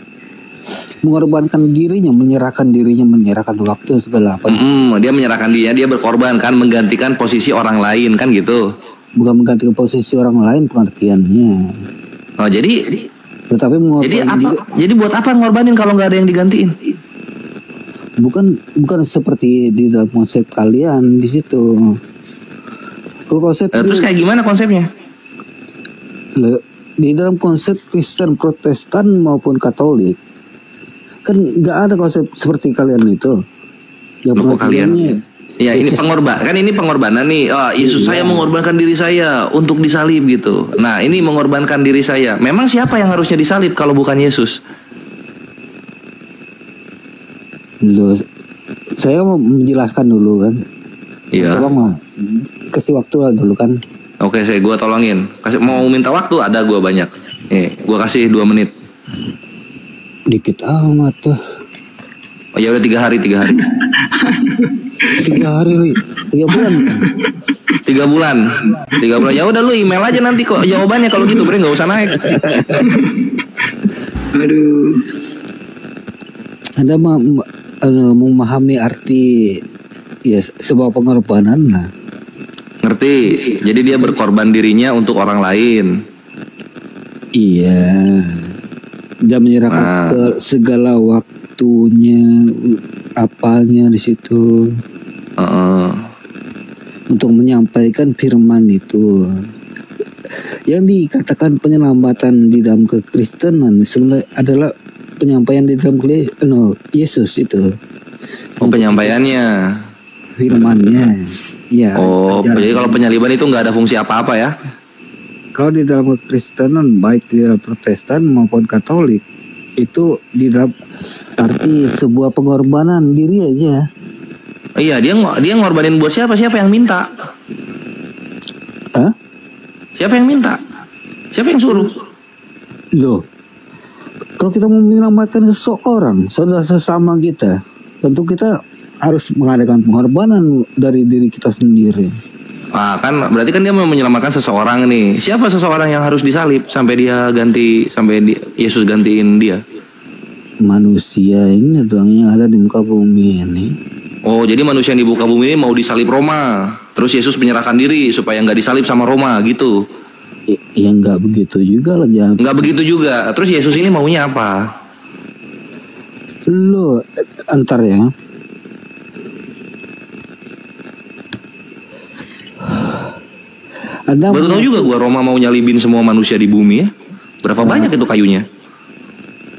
mengorbankan dirinya, menyerahkan waktu segala apa. Dia menyerahkan dirinya, dia berkorban kan, menggantikan posisi orang lain kan gitu. Bukan menggantikan posisi orang lain pengertiannya. Oh, jadi Tetapi mengorbankan diri. Jadi buat apa ngorbanin kalau nggak ada yang digantiin? Bukan seperti di dalam konsep kalian di situ. Kalau konsep Terus kayak gimana konsepnya? di dalam konsep Kristen Protestan maupun Katolik kan nggak ada konsep seperti kalian itu. Yang Loh, kok kalian? Ya ini pengorbanan nih. Oh, Yesus saya mengorbankan diri saya untuk disalib gitu. Nah ini mengorbankan diri saya. Memang siapa yang harusnya disalib kalau bukan Yesus? Loh, saya mau menjelaskan dulu kan. Iya. Coba kasih waktu lah dulu kan. Oke, gua tolongin. Mau minta waktu ada gua banyak. Nih, gua kasih 2 menit. Dikit amat tuh. Oh ya udah 3 hari. 3 hari, 3 bulan. 3 bulan. 3 bulan. Ya udah lu email aja nanti kok jawabannya kalau gitu, Bre, nggak usah naik. Aduh. Anda memahami arti ya sebuah pengorbanan lah. Ngerti? Jadi dia berkorban dirinya untuk orang lain. Iya. Dia menyerahkan segala waktunya, apanya di situ. Untuk menyampaikan firman itu. Yang dikatakan penyelamatan di dalam kekristenan sebenarnya adalah penyampaian di dalam Yesus itu. Oh, penyampaiannya. Firmannya. Ya. Oh, jadi kalau penyaliban itu nggak ada fungsi apa-apa ya? Kalau di dalam kekristenan baik di dalam Protestan maupun Katolik itu di dalam arti sebuah pengorbanan diri aja. Iya, dia ngorbanin buat siapa? Siapa yang minta? Hah? Siapa yang minta? Siapa yang suruh? Loh, kalau kita mau menyelamatkan seseorang, saudara sesama kita, tentu kita harus mengadakan pengorbanan dari diri kita sendiri. Ah, kan berarti kan dia mau menyelamatkan seseorang nih. Siapa seseorang yang harus disalib sampai Yesus gantiin dia? Manusia ini doang yang ada di muka bumi ini. Oh, jadi manusia yang di muka bumi ini mau disalib Roma. Terus Yesus menyerahkan diri supaya nggak disalib sama Roma gitu. Ya nggak begitu juga lah, jangan. Nggak begitu juga. Terus Yesus ini maunya apa? Lo antar ya. Baru tahu juga gua Roma mau nyalibin semua manusia di bumi ya. Berapa banyak itu kayunya?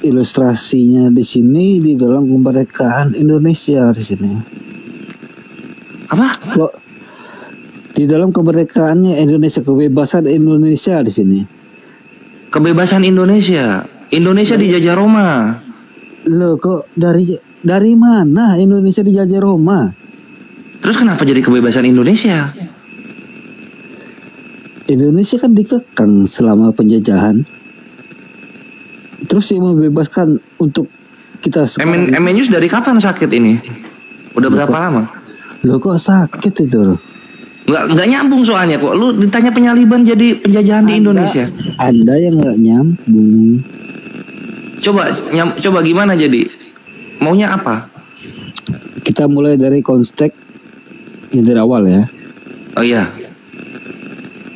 Ilustrasinya di sini di dalam kemerdekaan Indonesia di sini. Apa? Lo di dalam kemerdekaannya Indonesia, kebebasan Indonesia di sini. Kebebasan Indonesia. Indonesia dijajah Roma. Lo kok dari mana Indonesia dijajah Roma? Terus kenapa jadi kebebasan Indonesia? Indonesia kan dikekang selama penjajahan. Terus yang membebaskan untuk kita sekarang. Emenius dari kapan sakit ini? Udah berapa lama? Lo kok sakit itu lo? Nggak nyambung soalnya kok. Lu ditanya penyaliban jadi penjajahan di Indonesia. Anda yang nggak nyambung. Coba gimana jadi? Maunya apa? Kita mulai dari konteks yang dari awal ya. Oh iya.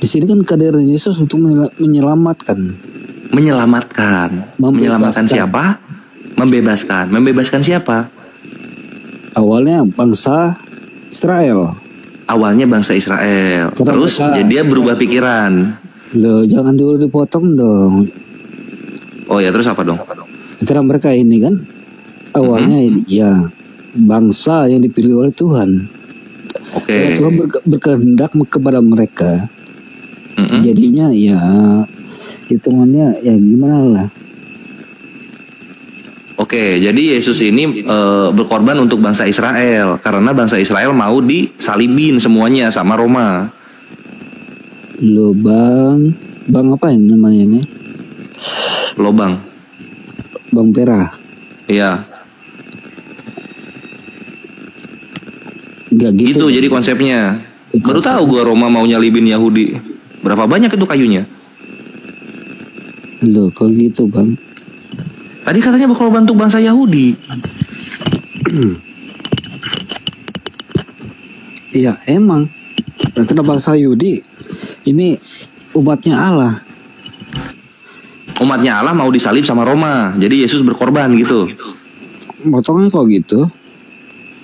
Di sini kan kehadiran Yesus untuk menyelamatkan. Menyelamatkan siapa? Membebaskan siapa? Awalnya bangsa Israel. Terus jadi dia berubah pikiran. Loh, jangan dulu dipotong dong. Oh ya, terus apa dong? Sekarang mereka ini kan awalnya ya bangsa yang dipilih oleh Tuhan. Oke. Tuhan berkehendak kepada mereka. Jadinya ya hitungannya ya gimana lah. Oke, jadi Yesus ini berkorban untuk bangsa Israel karena bangsa Israel mau disalibin semuanya sama Roma. Loh bang, Bang apa ini namanya ini? Lobang. Bang Pera. Iya. Enggak gitu. Gitu jadi konsepnya. Baru tahu gua Roma mau nyalibin Yahudi. Berapa banyak itu kayunya? Loh, kok gitu, Bang? Tadi katanya berkorban untuk bangsa Yahudi. Iya, emang. Karena bangsa Yahudi ini umatnya Allah. Umatnya Allah mau disalib sama Roma. Jadi Yesus berkorban gitu. Potongnya kok gitu?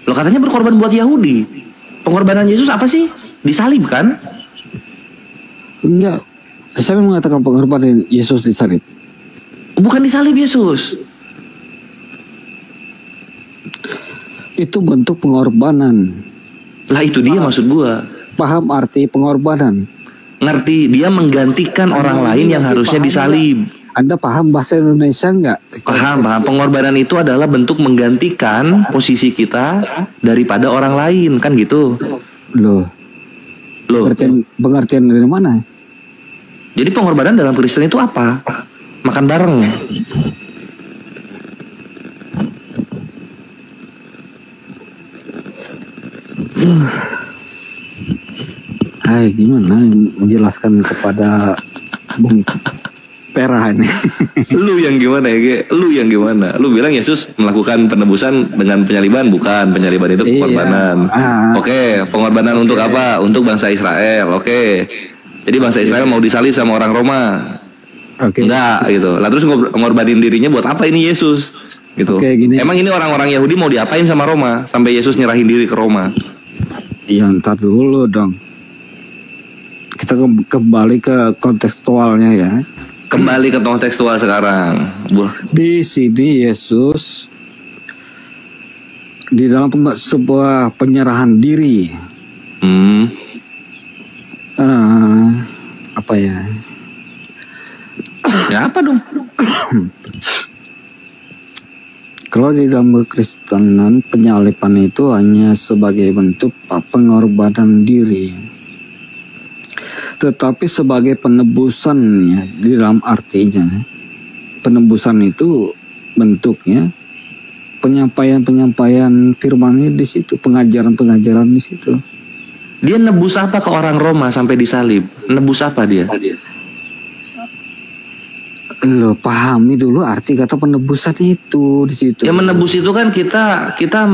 Lo katanya berkorban buat Yahudi. Pengorbanan Yesus apa sih? Disalib kan? Enggak. Siapa yang mengatakan pengorbanan Yesus disalib? Bukan disalib Yesus. Itu bentuk pengorbanan. Lah itu dia maksud gua. Paham arti pengorbanan? Ngerti, dia menggantikan orang lain yang harusnya disalib. Anda paham bahasa Indonesia enggak? Paham. Pengorbanan itu adalah bentuk menggantikan posisi kita daripada orang lain, kan gitu. Loh. Pengertian dari mana? Jadi pengorbanan dalam Kristen itu apa? Makan bareng. Hai, gimana menjelaskan kepada Bung Pera ini? Lu yang gimana ya, Ge? Lu yang gimana? Lu bilang Yesus melakukan penebusan dengan penyaliban, bukan. Penyaliban itu pengorbanan. Oke, pengorbanan untuk apa? Untuk bangsa Israel. Oke. Jadi bangsa Israel mau disalib sama orang Roma. Enggak gitu. Lah terus ngorbanin dirinya buat apa ini Yesus? Gitu. Emang ini orang-orang Yahudi mau diapain sama Roma sampai Yesus nyerahin diri ke Roma? Iya, ntar dulu dong. Kita kembali ke kontekstualnya ya. Kembali ke kontekstual sekarang. Di sini Yesus di dalam sebuah penyerahan diri. Apa ya? Ya apa dong? Kalau di dalam kekristenan penyaliban itu hanya sebagai bentuk pengorbanan diri, tetapi sebagai penebusan ya, di dalam artinya penebusan itu bentuknya penyampaian firman di situ, pengajaran di situ. Dia nebus apa ke orang Roma sampai disalib? Nebus apa dia? Lo pahami dulu arti kata penebusan itu di situ. Ya menebus itu kan kita kita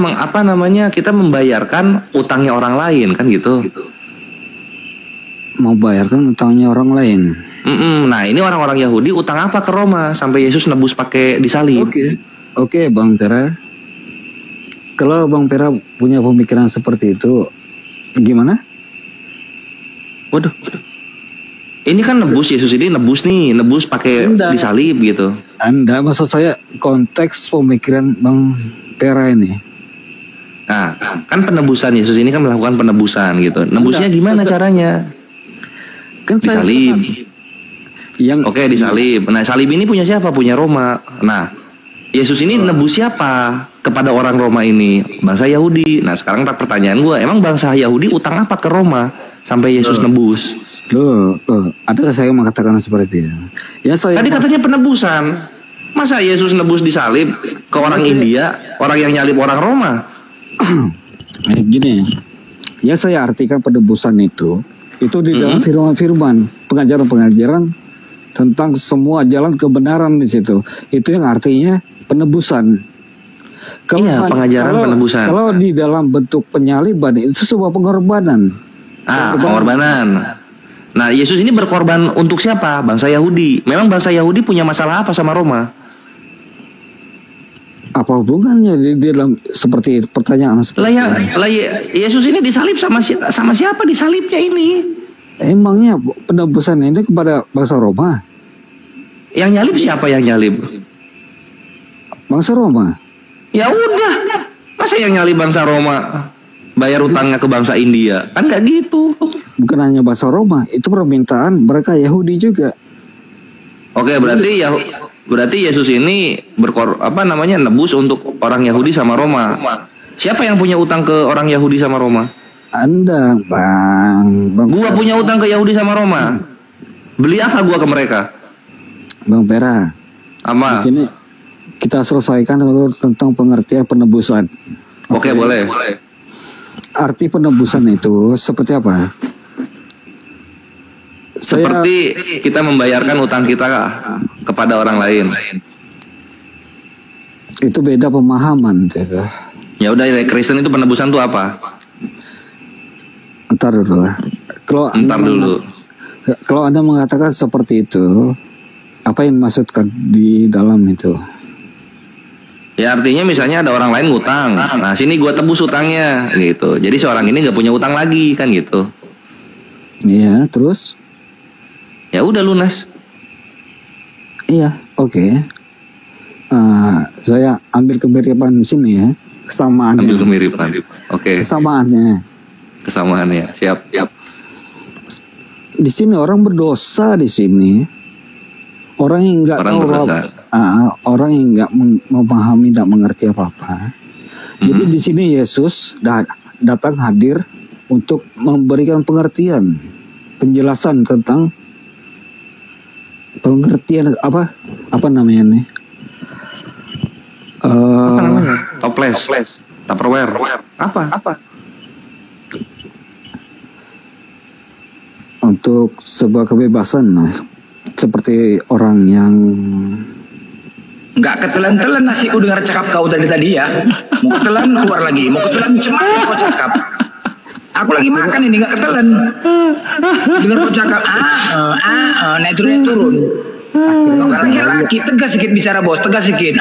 membayarkan utangnya orang lain kan gitu. Mau bayarkan utangnya orang lain. Nah ini orang-orang Yahudi utang apa ke Roma sampai Yesus nebus pakai disalib? Oke, Bang Pera. Kalau Bang Pera punya pemikiran seperti itu, gimana? Waduh. Ini kan nebus, Yesus ini nebus pakai disalib gitu. Anda maksud saya konteks pemikiran Bang Pera ini. Nah, kan penebusan Yesus ini kan melakukan penebusan gitu. Nebusnya gimana caranya? Kan disalib. Oke, disalib. Nah, salib ini punya siapa? Punya Roma. Nah, Yesus ini nebus siapa kepada orang Roma ini? Bangsa Yahudi. Nah, sekarang pertanyaan gue, emang bangsa Yahudi utang apa ke Roma sampai Yesus nebus? Loh, adakah saya mengatakan seperti itu? Ya, tadi katanya penebusan. Masa Yesus nebus disalib ke orang India, orang yang nyalib orang Roma? Gini, ya saya artikan penebusan itu di dalam firman-firman, pengajaran-pengajaran tentang semua jalan kebenaran di situ. Itu yang artinya penebusan. Penebusan. Kalau di dalam bentuk penyaliban itu sebuah pengorbanan. Pengorbanan. Nah, Yesus ini berkorban untuk siapa? Bangsa Yahudi. Memang bangsa Yahudi punya masalah apa sama Roma? Apa hubungannya di dalam seperti pertanyaan seperti Yesus ini disalib sama siapa disalibnya ini? Emangnya penebusan ini kepada bangsa Roma? Yang nyalib siapa yang nyalib? Bangsa Roma. Ya udah, masa yang nyalib bangsa Roma bayar utangnya ke bangsa India? Kan nggak gitu. Bukan hanya bangsa Roma, itu permintaan mereka Yahudi juga. Oke, berarti Yesus ini nebus untuk orang Yahudi sama Roma. Siapa yang punya utang ke orang Yahudi sama Roma? Anda, Bang. Gua punya utang ke Yahudi sama Roma. Beli apa gua ke mereka? Bang Pera, Ama. di sini kita selesaikan dulu tentang pengertian penebusan. Oke, boleh. Arti penebusan itu seperti apa? Seperti kita membayarkan utang kita kepada orang lain. Itu beda pemahaman gitu. Ya udah, Kristen itu penebusan itu apa? Ntar dulu lah. Kalau Anda mengatakan seperti itu, apa yang dimaksudkan di dalam itu? Ya artinya misalnya ada orang lain ngutang, nah sini gua tebus utangnya gitu. Jadi seorang ini nggak punya utang lagi kan gitu. Iya, terus? Ya udah lunas. Iya, oke. Saya ambil kemiripan di sini ya, kesamaannya. Ambil kemiripan. Oke. Kesamaannya, siap. Di sini orang berdosa di sini. Orang yang nggak tahu orang yang nggak memahami, tidak mengerti apa-apa. Jadi di sini Yesus datang hadir untuk memberikan pengertian, penjelasan tentang pengertian apa namanya nih? Apa namanya? Toples, Tupperware, apa? Untuk sebuah kebebasan, seperti orang yang nggak ketelan-telan nasi ku dengar cakap kau tadi ya. Mau ketelan keluar lagi, mau ketelan cemar kau cakap. Aku lagi makan ini nggak ketelan. Dengar kau cakap naik turun. Kau kan laki-laki, tegas sedikit bicara bos, tegas sedikit.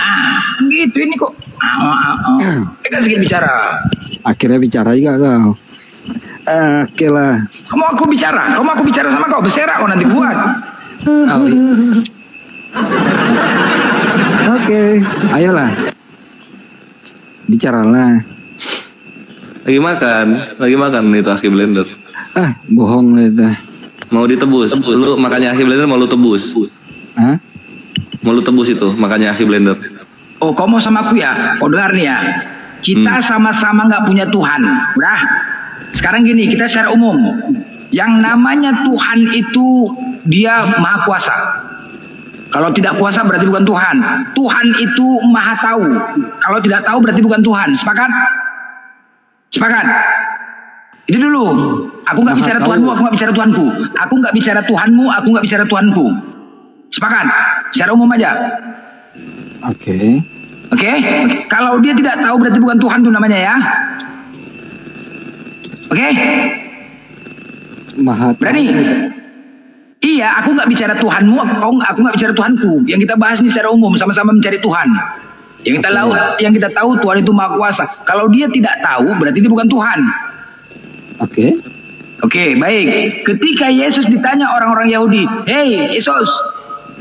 Gitu ini kok. Tegas sedikit bicara. Akhirnya bicara juga kau. Oke lah. Kamu aku bicara sama kau, berserak kau nanti buat. Oke, ayolah. Bicaralah. Lagi makan itu Aki Blender. Bohong lah itu. Mau ditebus. Lu makanya Aki Blender mau lu tebus. Hah? Mau lu tebus itu makanya Aki Blender. Oh, kau mau sama aku ya? Kau dengar nih ya. Kita sama-sama nggak punya Tuhan. Udah. Sekarang gini, kita secara umum. Yang namanya Tuhan itu dia maha kuasa. Kalau tidak kuasa berarti bukan Tuhan. Tuhan itu maha tahu. Kalau tidak tahu berarti bukan Tuhan. Sepakat? Sepakat? Itu dulu. Aku nggak bicara Tuhanmu, aku nggak bicara Tuhanku. Aku nggak bicara Tuhanmu, aku nggak bicara Tuhanku. Sepakat? Secara umum aja. Oke. Kalau dia tidak tahu berarti bukan Tuhan tuh namanya ya. Oke? Berani? Iya, aku nggak bicara Tuhanmu, aku nggak bicara Tuhanku. Yang kita bahas ini secara umum, sama-sama mencari Tuhan. Yang kita tahu Tuhan itu maha kuasa. Kalau dia tidak tahu, berarti dia bukan Tuhan. Oke, baik. Ketika Yesus ditanya orang-orang Yahudi, "Hei Yesus,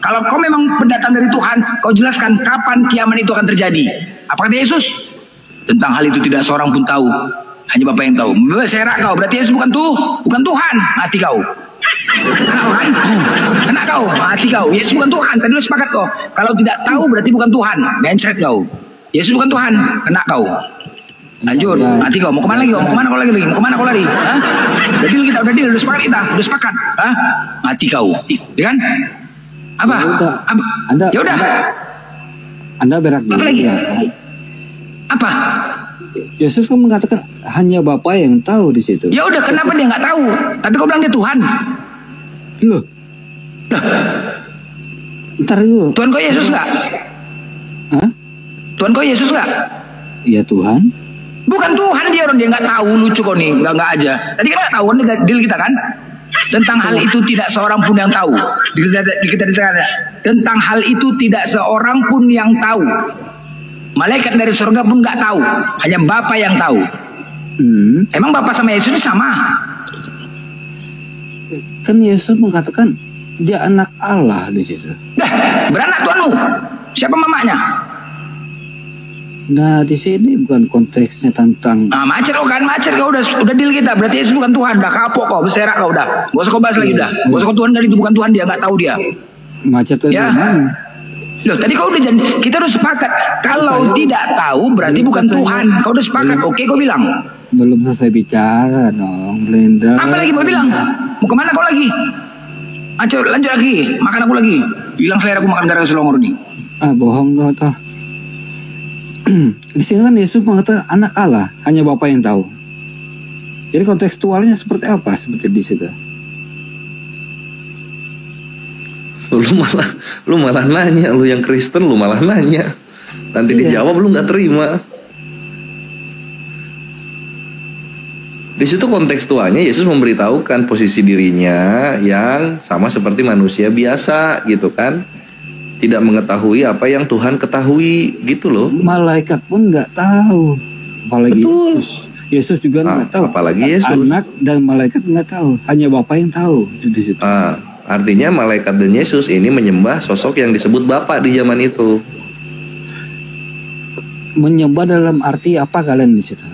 kalau kau memang pendatang dari Tuhan, kau jelaskan kapan kiamat itu akan terjadi." Apa kata Yesus? Tentang hal itu tidak seorang pun tahu. Hanya Bapa yang tahu. Serak kau, berarti Yesus bukan Tuhan. Mati kau. Kena kau, mati kau. Yesus bukan Tuhan. Tadi lu sepakat kau. Kalau tidak tahu berarti bukan Tuhan. Mencret kau. Yesus bukan Tuhan. Kena kau. Lanjut, mati kau. Mau kemana lagi kau? Mau kemana kau lari? Hah? Udah deal, udah sepakat. Hah? Mati kau. Ya kan? Apa? Ya udah. Anda berak dulu. Apa lagi? Apa? Yesus kan mengatakan hanya Bapa yang tahu di situ. Ya udah, kenapa dia nggak tahu? Tapi kau bilang dia Tuhan. Loh. Ntar dulu. Tuhan kau Yesus nggak? Hah? Tuhan kau Yesus nggak? Iya Tuhan. Bukan Tuhan dia, orang dia nggak tahu. Lucu kau nih, nggak aja. Tadi kan nggak tahu kan deal kita kan? Tentang hal itu tidak seorang pun yang tahu. Kita tentang hal itu tidak seorang pun yang tahu. Malaikat dari surga pun nggak tahu, hanya Bapa yang tahu. Emang Bapa sama Yesus itu sama? Kan Yesus mengatakan dia anak Allah di situ. Beranak Tuhanmu. Siapa mamanya? Nah di sini bukan konteksnya tentang. Macet kau udah deal kita. Berarti Yesus bukan Tuhan. Udah kapok kau, berserak kau udah. Gak usah kau bahas lagi udah. Gak usah kau Tuhan dari itu bukan Tuhan dia, nggak tahu dia. Macet dari mana? Loh, tadi kau udah kita udah sepakat. Kalau tidak tahu berarti bukan Tuhan. Kau udah sepakat. Oke, kau bilang. Belum selesai bicara dong, Blender. Apa lagi mau bilang? Mau kemana kau lagi? Ayo lanjut lagi, makan aku lagi. Hilang selera aku makan gara-gara selongor nih. Bohong kau toh. Di sini kan Yesus mengatakan anak Allah, hanya Bapa yang tahu. Jadi kontekstualnya seperti apa? Seperti di situ. Lu malah nanya, lu yang Kristen lu malah nanya. Nanti dijawab lu nggak terima. Di situ kontekstualnya Yesus memberitahukan posisi dirinya yang sama seperti manusia biasa gitu kan. Tidak mengetahui apa yang Tuhan ketahui gitu loh. Malaikat pun nggak tahu. Apalagi Betul. Yesus juga nggak tahu. Apalagi Yesus. Anak dan malaikat nggak tahu. Hanya Bapa yang tahu di situ. Artinya malaikat dan Yesus ini menyembah sosok yang disebut Bapa di zaman itu. Menyembah dalam arti apa kalian di situ?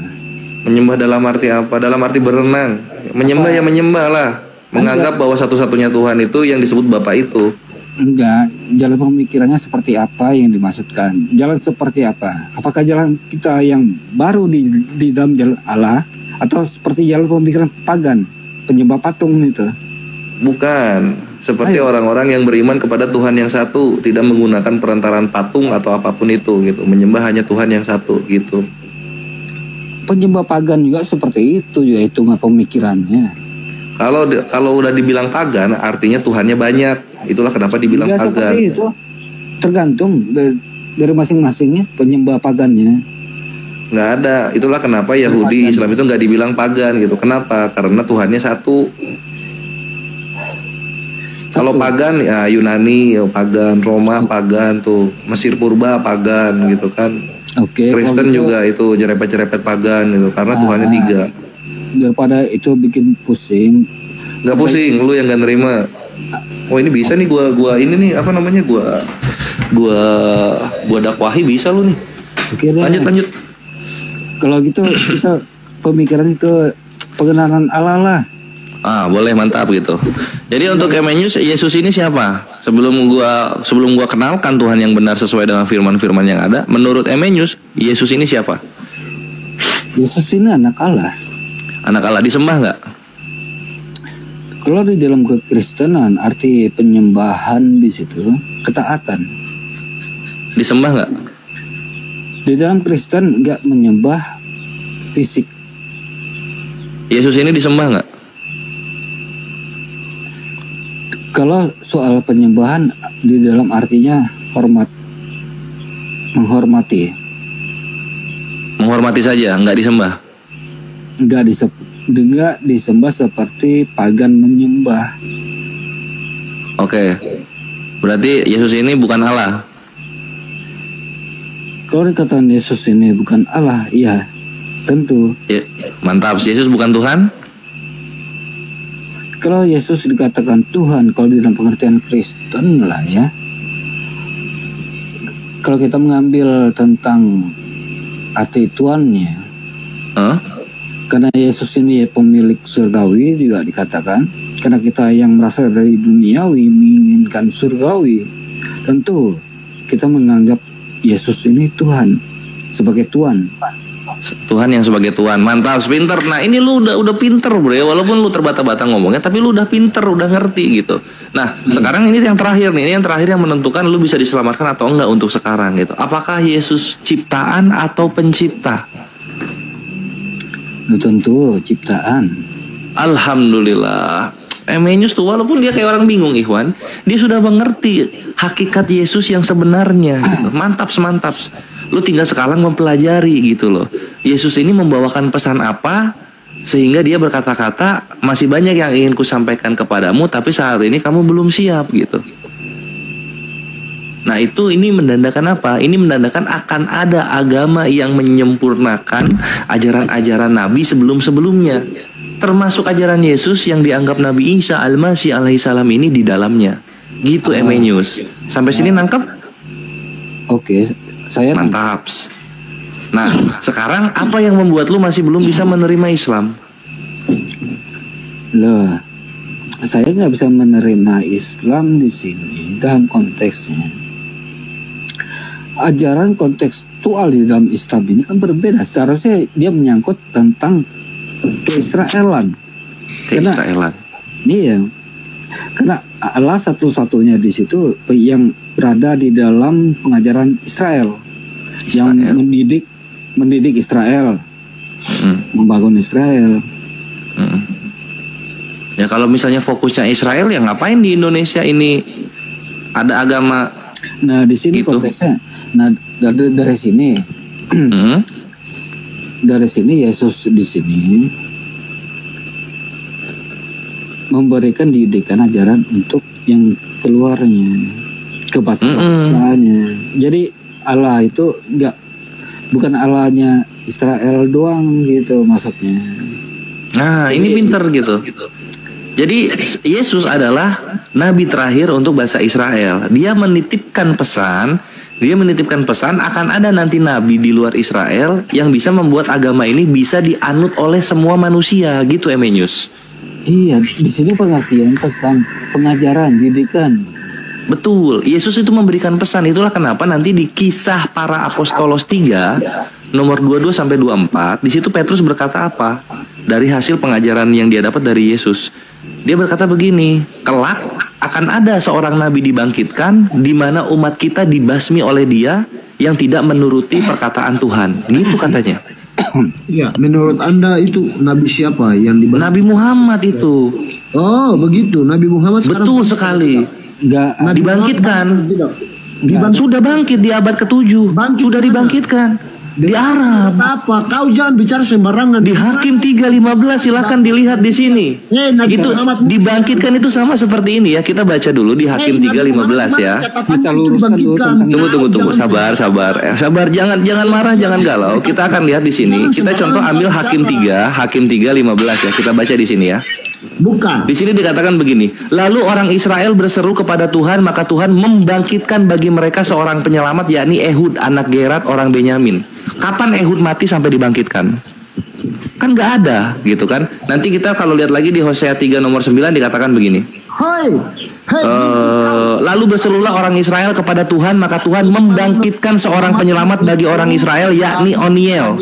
Menyembah dalam arti apa? Dalam arti berenang. Menyembah ya menyembah lah. Menganggap bahwa satu-satunya Tuhan itu yang disebut Bapa itu. Enggak, jalan pemikirannya seperti apa yang dimaksudkan? Jalan seperti apa? Apakah jalan kita yang baru di dalam jalan Allah, atau seperti jalan pemikiran pagan, penyembah patung itu? Bukan. Seperti orang-orang yang beriman kepada Tuhan yang satu, tidak menggunakan perantaraan patung atau apapun itu gitu. Menyembah hanya Tuhan yang satu gitu. Penyembah pagan juga seperti itu, juga hitungan pemikirannya. Kalau udah dibilang pagan, artinya Tuhannya banyak. Itulah kenapa dibilang Enggak pagan. seperti itu. Tergantung dari masing-masingnya penyembah pagannya. Nggak ada. Itulah kenapa Yahudi, Islam itu nggak dibilang pagan gitu. Kenapa? Karena Tuhannya satu. Kalau pagan ya Yunani ya pagan, Roma pagan tuh, Mesir purba pagan gitu kan. Oke. Kristen juga itu jerepet-jerepet pagan gitu karena Tuhannya 3. Daripada itu bikin pusing. Nggak pusing, lu yang nggak nerima. Oh ini bisa nih gua ini nih apa namanya gua dakwahi bisa lu nih. Oke, lanjut. Kalau gitu kita pemikiran itu pengenalan Allah lah. Boleh, mantap gitu. Jadi untuk Emenius, Yesus ini siapa? Sebelum gua kenalkan Tuhan yang benar sesuai dengan firman-firman yang ada, menurut Emenius, Yesus ini siapa? Yesus ini anak Allah. Anak Allah, disembah nggak? Kalau di dalam kekristenan, arti penyembahan di situ ketaatan. Disembah nggak? Di dalam Kristen nggak menyembah fisik. Yesus ini disembah nggak? Kalau soal penyembahan di dalam artinya menghormati. Menghormati saja, nggak disembah. Nggak disembah seperti pagan menyembah. Oke. Berarti Yesus ini bukan Allah. Kalau dikatakan Yesus ini bukan Allah, iya, tentu. Ya, mantap. Yesus bukan Tuhan? Kalau Yesus dikatakan Tuhan, kalau di dalam pengertian Kristen lah ya. Kalau kita mengambil tentang arti Tuannya, karena Yesus ini pemilik surgawi juga dikatakan. Karena kita yang merasa dari duniawi menginginkan surgawi, tentu kita menganggap Yesus ini Tuhan, sebagai Tuhan. Tuhan yang sebagai Tuhan. Mantap, pinter. Nah ini lu udah pinter bro ya. Walaupun lu terbata-bata ngomongnya, tapi lu udah pinter, udah ngerti gitu. Nah sekarang ini yang terakhir nih. Ini yang terakhir yang menentukan lu bisa diselamatkan atau enggak untuk sekarang gitu. Apakah Yesus ciptaan atau pencipta? Tentu ciptaan. Alhamdulillah. Emenius tuh walaupun dia kayak orang bingung Ikhwan, dia sudah mengerti hakikat Yesus yang sebenarnya gitu. Mantap semantap. Lu tinggal sekarang mempelajari gitu loh. Yesus ini membawakan pesan apa sehingga dia berkata-kata, masih banyak yang ingin ku sampaikan kepadamu tapi saat ini kamu belum siap gitu. Nah ini menandakan apa? Ini menandakan akan ada agama yang menyempurnakan ajaran-ajaran Nabi sebelum-sebelumnya, termasuk ajaran Yesus yang dianggap Nabi Isa Al-Masih alaihissalam ini di dalamnya. Gitu Emenius. Sampai sini nangkep? Oke, saya mantap. Nah, sekarang apa yang membuat lu masih belum bisa menerima Islam? Loh, saya nggak bisa menerima Islam di sini dalam konteksnya. Ajaran kontekstual di dalam Islam ini kan berbeda. Seharusnya dia menyangkut tentang keisraelan. Keisraelan. Iya. Karena Allah satu-satunya di situ yang berada di dalam pengajaran Israel. Yang mendidik Israel, membangun Israel. Ya kalau misalnya fokusnya Israel, ya ngapain di Indonesia ini ada agama? Nah di sini gitu. konteksnya, nah dari sini, dari sini Yesus di sini memberikan didikan ajaran untuk yang keluarnya, ke bangsa-bangsanya. Jadi Allah itu bukan Allahnya Israel doang gitu maksudnya. Nah ini pinter gitu. Jadi Yesus adalah nabi terakhir untuk bangsa Israel. Dia menitipkan pesan akan ada nanti nabi di luar Israel yang bisa membuat agama ini bisa dianut oleh semua manusia gitu, Emenius. Iya, di sini pengertian tentang pengajaran, didikan. Betul, Yesus itu memberikan pesan. Itulah kenapa nanti di Kisah Para Apostolos 3 nomor 22 sampai 24, di situ Petrus berkata apa? Dari hasil pengajaran yang dia dapat dari Yesus. Dia berkata begini, kelak akan ada seorang nabi dibangkitkan di mana umat kita dibasmi oleh dia yang tidak menuruti perkataan Tuhan. Gitu katanya. Ya, menurut Anda itu nabi siapa yang dibangkitkan? Nabi Muhammad itu. Oh, begitu. Nabi Muhammad sekarang betul sekali. Dibangkitkan. Sudah bangkit di abad ke-7. Sudah dibangkitkan. Di Arab. Apa? Kau jangan bicara sembarangan. Di Hakim 3:15 silakan dilihat di sini. Itu dibangkitkan itu sama seperti ini ya. Kita baca dulu di Hakim 3:15 ya. Kita luruskan dulu. Tunggu. Sabar. Sabar, jangan marah, jangan galau. Kita akan lihat di sini. Kita contoh ambil Hakim 3:15 ya. Kita baca di sini ya. Bukan. Di sini dikatakan begini. Lalu orang Israel berseru kepada Tuhan, maka Tuhan membangkitkan bagi mereka seorang penyelamat, yakni Ehud anak Gerat orang Benyamin. Kapan Ehud mati sampai dibangkitkan? Kan nggak ada, gitu kan? Nanti kita kalau lihat lagi di Hosea 3 nomor 9 dikatakan begini. Lalu berserulah orang Israel kepada Tuhan, maka Tuhan membangkitkan seorang penyelamat bagi orang Israel, yakni Oniel.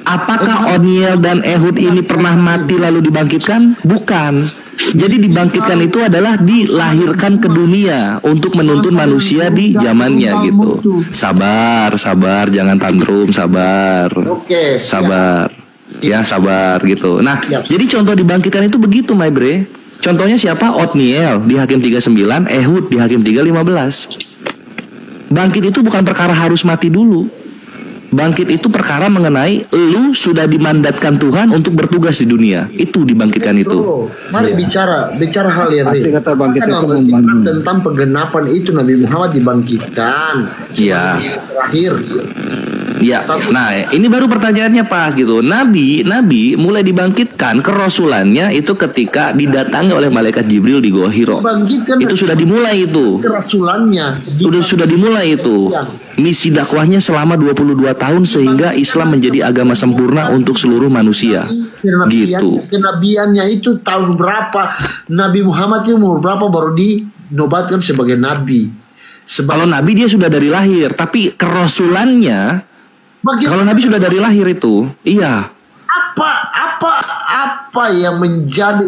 Apakah Oniel dan Ehud ini pernah mati lalu dibangkitkan? Bukan. Jadi dibangkitkan itu adalah dilahirkan ke dunia untuk menuntun manusia di zamannya gitu. Sabar, jangan tantrum, sabar. Sabar. Ya, sabar gitu. Nah, jadi contoh dibangkitkan itu begitu, my bre. Contohnya siapa? Otniel di Hakim 3:9, Ehud di Hakim 3:15. Bangkit itu bukan perkara harus mati dulu. Bangkit itu perkara mengenai lu sudah dimandatkan Tuhan untuk bertugas di dunia. Itu dibangkitkan itu. Mari bicara hal yang real. Kata bangkit itu tentang penggenapan itu Nabi Muhammad dibangkitkan. Iya. Terakhir. Ya, nah ini baru pertanyaannya pas gitu. Nabi mulai dibangkitkan kerasulannya itu ketika didatangi oleh malaikat Jibril di Gua Hiro. Itu sudah dimulai itu. Kerasulannya. Sudah dimulai itu. Misi dakwahnya selama 22 tahun sehingga Islam menjadi agama sempurna untuk seluruh manusia. Gitu. Kenabiannya itu tahun berapa? Nabi Muhammad itu umur berapa baru dinobatkan sebagai nabi? Kalau nabi dia sudah dari lahir, tapi kerasulannya kalau nabi sudah dari lahir itu, iya. Apa yang menjadi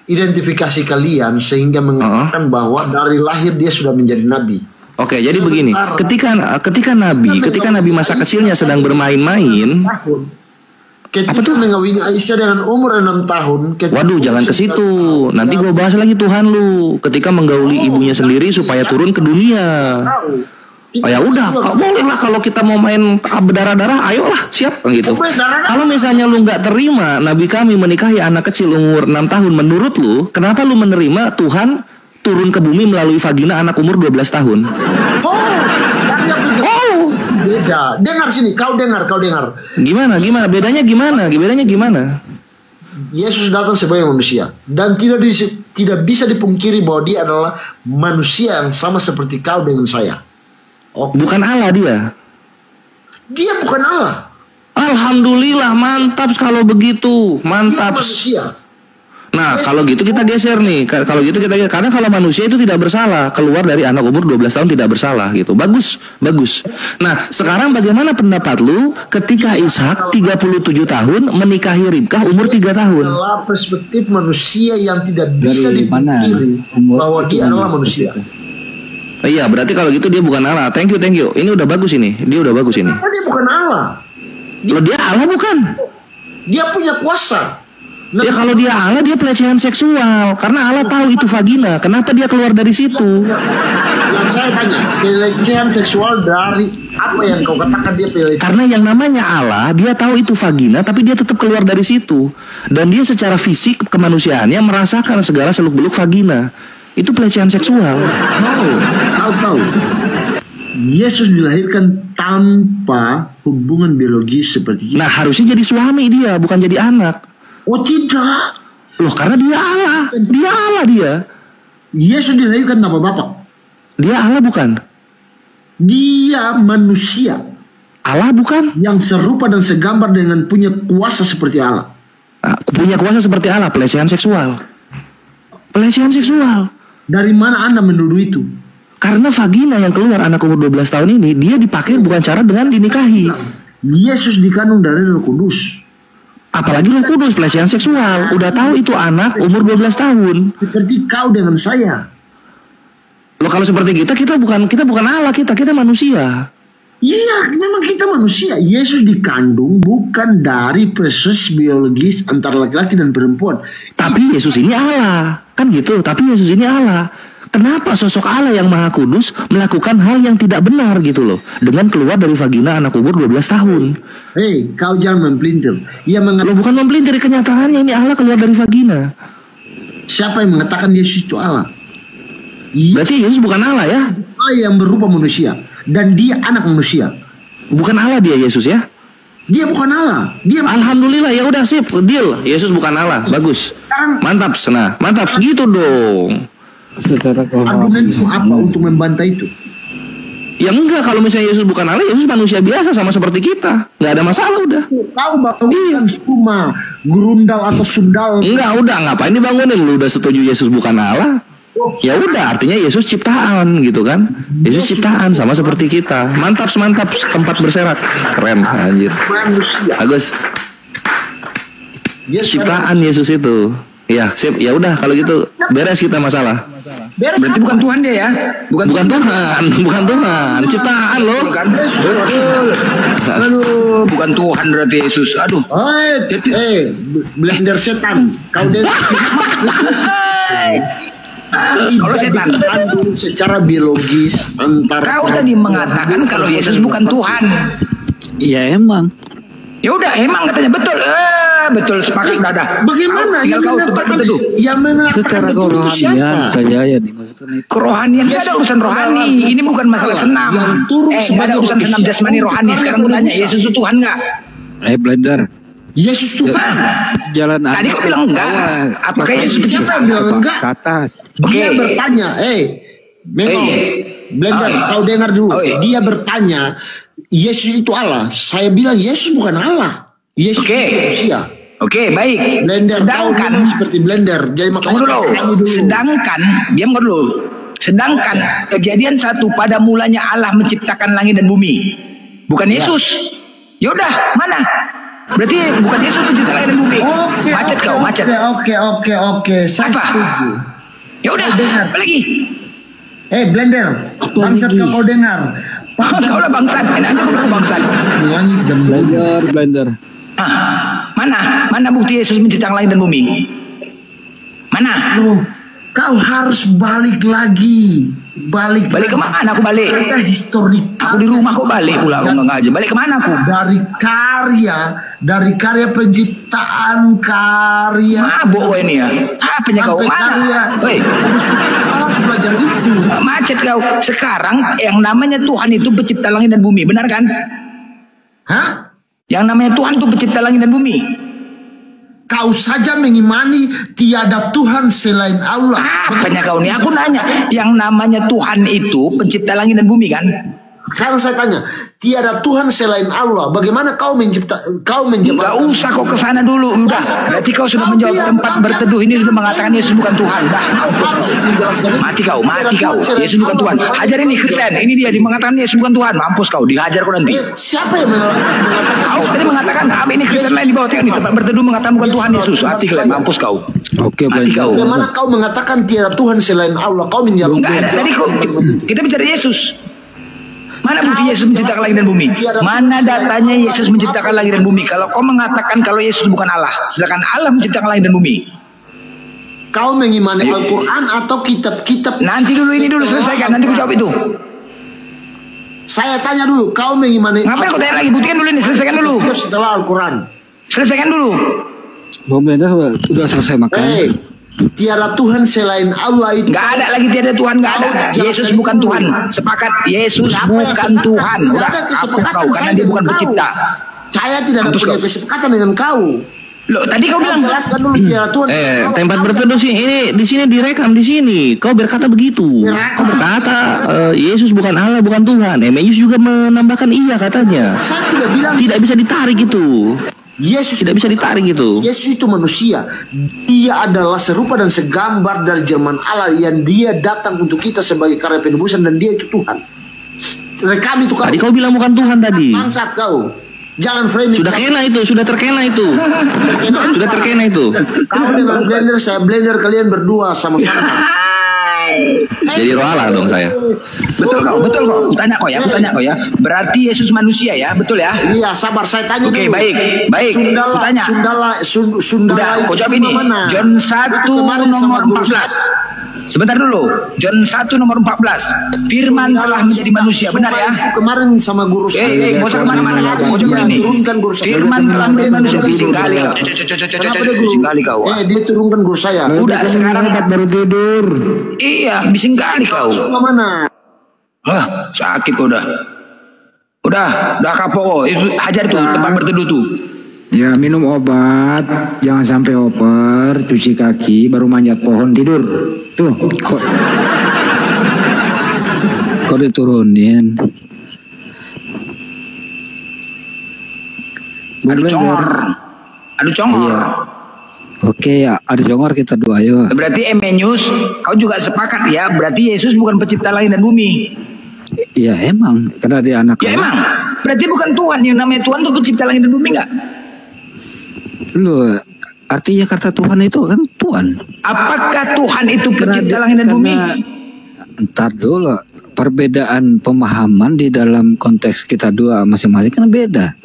identifikasi kalian sehingga mengatakan bahwa dari lahir dia sudah menjadi nabi? Oke, jadi begini, ketika nabi masa kecilnya sedang bermain-main, ketika mengawini Aisyah dengan umur 6 tahun. Waduh, jangan ke situ. Nanti gue bahas lagi Tuhan lu. Ketika menggauli ibunya sendiri supaya turun ke dunia. Oh ya udah, boleh lah kalau kita mau main berdarah-darah, ayolah siap gitu. Kalau misalnya lu nggak terima Nabi kami menikahi anak kecil umur 6 tahun, menurut lu, kenapa lu menerima Tuhan turun ke bumi melalui vagina anak umur 12 tahun? Beda. Dengar sini, kau dengar. Gimana? Bedanya gimana? Yesus datang sebagai manusia dan tidak bisa dipungkiri bahwa dia adalah manusia yang sama seperti kau dengan saya. Bukan Allah dia. Dia bukan Allah. Alhamdulillah, mantap kalau begitu. Mantap. Nah, kalau gitu kita geser nih. Kalau gitu kita geser. Karena kalau manusia itu tidak bersalah, keluar dari anak umur 12 tahun tidak bersalah gitu. Bagus. Nah, sekarang bagaimana pendapat lu ketika Ishak 37 tahun menikahi Ribkah umur 3 tahun? Adalah perspektif manusia yang tidak bisa dipungkiri bahwa dia adalah manusia. Iya, berarti kalau gitu dia bukan Allah. Thank you. Ini udah bagus ini. Dia udah bagus ini. Dia bukan Allah. Loh, dia Allah bukan? Dia punya kuasa. Ya kalau dia Allah, dia pelecehan seksual. Karena Allah tahu itu vagina. Kenapa dia keluar dari situ? Yang saya tanya, pelecehan seksual dari apa yang kau katakan dia pelecehan? Karena yang namanya Allah, dia tahu itu vagina, tapi dia tetap keluar dari situ. Dan dia secara fisik kemanusiaannya merasakan segala seluk-beluk vagina. Itu pelecehan seksual. Kau tahu, Yesus dilahirkan tanpa hubungan biologis seperti kita. Nah, harusnya jadi suami dia, bukan jadi anak. Oh tidak. Loh, karena dia Allah. Dia Allah dia. Yesus dilahirkan tanpa bapak. Dia Allah bukan? Dia manusia. Allah bukan? Yang serupa dan segambar dengan punya kuasa seperti Allah. Nah, punya kuasa seperti Allah, pelecehan seksual. Pelecehan seksual. Dari mana Anda menuduh itu? Karena vagina yang keluar anak umur 12 tahun ini, dia dipakai bukan cara dengan dinikahi. Yesus dikandung dari Roh Kudus. Apalagi Roh Kudus, pelecehan seksual. Udah tahu itu anak umur 12 tahun. Seperti kau dengan saya. Loh, kalau seperti kita bukan Allah, kita manusia. Iya, memang kita manusia. Yesus dikandung bukan dari proses biologis antara laki-laki dan perempuan. Tapi Yesus ini Allah. Kan gitu, tapi Yesus ini Allah. Kenapa sosok Allah yang Maha Kudus melakukan hal yang tidak benar gitu loh, dengan keluar dari vagina anak umur 12 tahun? Hei, kau jangan mempelintir. Loh, bukan mempelintir, kenyataannya ini Allah keluar dari vagina. Siapa yang mengatakan Yesus itu Allah? Berarti Yesus bukan Allah ya? Allah yang berupa manusia. Dan dia anak manusia. Bukan Allah dia, Yesus ya? Dia bukan Allah. Dia Alhamdulillah, ya udah sip, deal. Yesus bukan Allah, bagus. Mantap, mantap segitu dong. Secara argumen itu apa untuk membantah itu? Ya enggak, kalau misalnya Yesus bukan Allah, Yesus manusia biasa sama seperti kita. Nggak ada masalah udah. Tahu bangunan Suma, Gerundal atau Sundal? Enggak, udah ngapain dibangunin? Lu udah setuju Yesus bukan Allah? Ya udah, artinya Yesus ciptaan gitu kan? Yesus ciptaan sama seperti kita. Mantap, tempat berserak. Keren, anjir. Bagus. Ciptaan Yesus itu. Ya, sip. Ya udah kalau gitu beres kita masalah. Berarti bukan Tuhan dia ya? Bukan Tuhan, ciptaan loh. Aduh, bukan Tuhan berarti Yesus. Aduh. Blender setan. Kau kalau setan secara biologis antara. Kau tadi mengatakan kalau Yesus bukan Tuhan. Iya emang. Ya udah, emang katanya betul. Betul, sepakat dadah. Bagaimana? Tinggal kau tebakan itu. Yang secara kerohanian saja ya dimaksudkan itu. Kerohanian nggak ada urusan rohani. Ini bukan masalah senam. Nggak ada urusan senam jasmani rohani. Sekarang gue tanya, Yesus itu Tuhan nggak? Blender. Yesus Tuhan. Jalan tadi kau bilang enggak. Apakah Yesus pencipta? Enggak. Ke atas. Dia bertanya, Memang Blender, kau dengar dulu. Dia bertanya, Yesus itu Allah. Saya bilang Yesus bukan Allah. Yesus itu manusia. Oke, baik. Blender, sedangkan seperti blender. Jadi makanya dulu. Sedangkan, diam dulu. Sedangkan kejadian 1 pada mulanya Allah menciptakan langit dan bumi. Bukan Yesus. Ya udah, mana? Berarti bukan Yesus pencipta langit dan bumi. Macet. Oke. Saya setuju. Ya udah, apa lagi? Blender, bangsat kau dengar. Kau lah bangsat, enak aja kau bangsat. Langit dan bumi. Blender. Mana bukti Yesus menciptakan langit dan bumi? Mana? Kau harus balik lagi. Balik kemana aku balik? Kita historikal. Aku di rumah kok balik pula. Aku nggak aja. Balik kemana aku? Dari karya penciptaan karya. Mabok ini ya. Apanya kau mana? Harus belajar itu. Macet kau. Sekarang yang namanya Tuhan itu pencipta langit dan bumi, benar kan? Hah? Yang namanya Tuhan itu pencipta langit dan bumi. Kau saja mengimani tiada Tuhan selain Allah. Apanya kau nih? Aku nanya. Yang namanya Tuhan itu pencipta langit dan bumi kan? Sekarang saya tanya, tiada Tuhan selain Allah. Bagaimana kau menjawab? Enggak usah kau ke sana dulu. Udah. Berarti kau sudah menjawab tempat berteduh ini sudah mengatakan Yesus bukan Tuhan. Dah. Mati kau. Yesus bukan Tuhan. Hajar ini Kristen. Ini dia mengatakan Yesus bukan Tuhan. Mampus kau. Dihajar kau nanti. Siapa yang mengatakan? Kau tadi mengatakan ini Kristen lain di bawah di tempat berteduh mengatakan bukan Tuhan Yesus. Mati kau. Mampus kau. Oke, mati kau. Bagaimana kau mengatakan tiada Tuhan selain Allah? Kau menjawab. Enggak ada. Tadi kita bicara Yesus. Mana bukti Yesus menciptakan langit dan bumi? Mana datanya Yesus menciptakan langit dan bumi? Kalau kau mengatakan kalau Yesus bukan Allah, sedangkan Allah menciptakan langit dan bumi. Kau mengimani Al-Quran atau kitab-kitab? Nanti dulu ini dulu selesaikan, nanti ku jawab itu. Saya tanya dulu, kau mengimani? Ngapain kau tanya lagi? Buktikan dulu ini, selesaikan dulu. Setelah Al-Quran. Selesaikan dulu. Bom Blender udah selesai makan. Tiada Tuhan selain Allah itu. Gak ada lagi tiada Tuhan, gak ada. Yesus bukan Tuhan. Sepakat, Yesus bukan Tuhan. Udah, hapus kau karena dia bukan pencipta. Saya tidak ada punya kesepakatan dengan kau. Loh, tadi kau bilang jelaskan dulu tiada Tuhan. Tempat berteduh sih ini di sini direkam di sini. Kau berkata begitu. Kau berkata Yesus bukan Allah, bukan Tuhan. Emmaus juga menambahkan iya katanya. Saya tidak bilang tidak bisa ditarik itu. Yesus tidak bisa ditarik itu. Yesus itu manusia. Dia adalah serupa dan segambar dari zaman Allah yang dia datang untuk kita sebagai karya penebusan dan dia itu Tuhan. Rekam itu kau. Tadi kau bilang bukan Tuhan tadi. Bangsat kau. Jangan framing. Sudah kena itu, sudah terkena itu. Sudah terkena itu. Kau dengan blender, saya blender, kalian berdua sama-sama. Jadi roh Allah dong saya. Betul kau. Tanya kau ya. Berarti Yesus manusia ya, betul ya? Iya, sabar saya tanya dulu. Oke, baik. Tanya. Sundala. Kau jawab ini. John 1 nomor 14. Sebentar dulu. John 1 nomor 14. Firman telah menjadi manusia, benar ya? Kemarin sama guru saya. Enggak usah kemana-mana. Kau jawab ini. Firman telah menjadi manusia. Bising kali kau. Bising kali kau. Dia turunkan guru saya. Udah sekarang baru tidur. Iya, bising kali kau. Mana? Sakit kau udah. Udah kapok. Itu hajar tuh tempat berteduh tuh. Ya, minum obat, jangan sampai oper, cuci kaki, baru manjat pohon tidur. Tuh, kok diturunin? Aduh congor. Iya. Oke ya, ada congor kita doa ayo. Berarti Emmaus, kau juga sepakat ya? Berarti Yesus bukan pencipta langit dan bumi. Ya emang, karena dia anak. Ya emang. Berarti bukan Tuhan. Yang namanya Tuhan itu pencipta langit dan bumi enggak? Loh, artinya kata Tuhan itu kan Tuhan. Apakah Tuhan itu pencipta langit dan bumi? Ntar dulu, perbedaan pemahaman di dalam konteks kita dua masing-masing kan beda.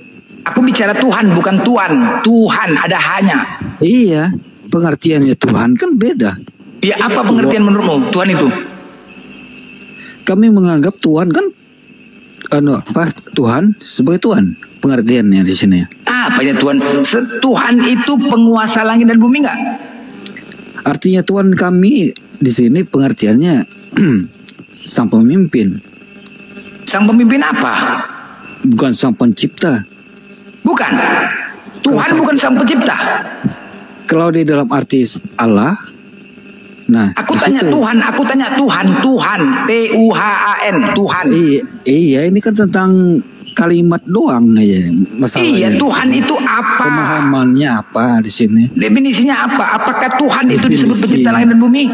Aku bicara Tuhan, bukan Tuhan. Tuhan ada hanya. Iya, pengertiannya Tuhan kan beda. Ya apa pengertian menurutmu Tuhan itu? Kami menganggap Tuhan kan Tuhan sebagai Tuhan. Pengertiannya di sini. Apa ya Tuhan? Tuhan itu penguasa langit dan bumi enggak? Artinya Tuhan kami di sini pengertiannya sang pemimpin. Sang pemimpin apa? Bukan sang pencipta. Bukan. Tuhan bukan sang pencipta. Kalau di dalam arti Allah, nah. Aku tanya Tuhan, Tuhan, Tuhan, Tuhan. Iya, ini kan tentang kalimat doang aja masalahnya. Iya, Tuhan itu apa? Pemahamannya apa di sini? Definisinya apa? Apakah Tuhan itu disebut pencipta langit dan bumi?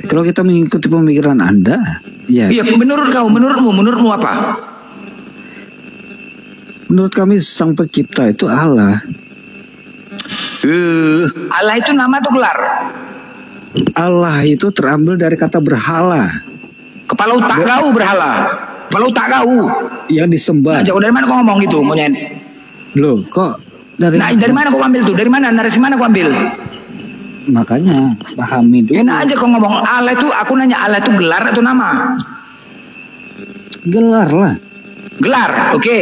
Kalau kita mengikuti pemikiran Anda, ya. Iya, menurutmu apa? Menurut kami sang pencipta itu Allah. Allah itu nama atau gelar? Allah itu terambil dari kata berhala. Kepala otak kau berhala. Kepala otak kau yang disembah. Dari mana kau ngomong gitu, monyet? Loh, kok dari mana kau ambil tuh? Dari mana? Narasi mana kau ambil? Makanya pahami dulu. Enak aja kau ngomong Allah itu, aku nanya Allah itu gelar atau nama? Gelar lah. Gelar, oke.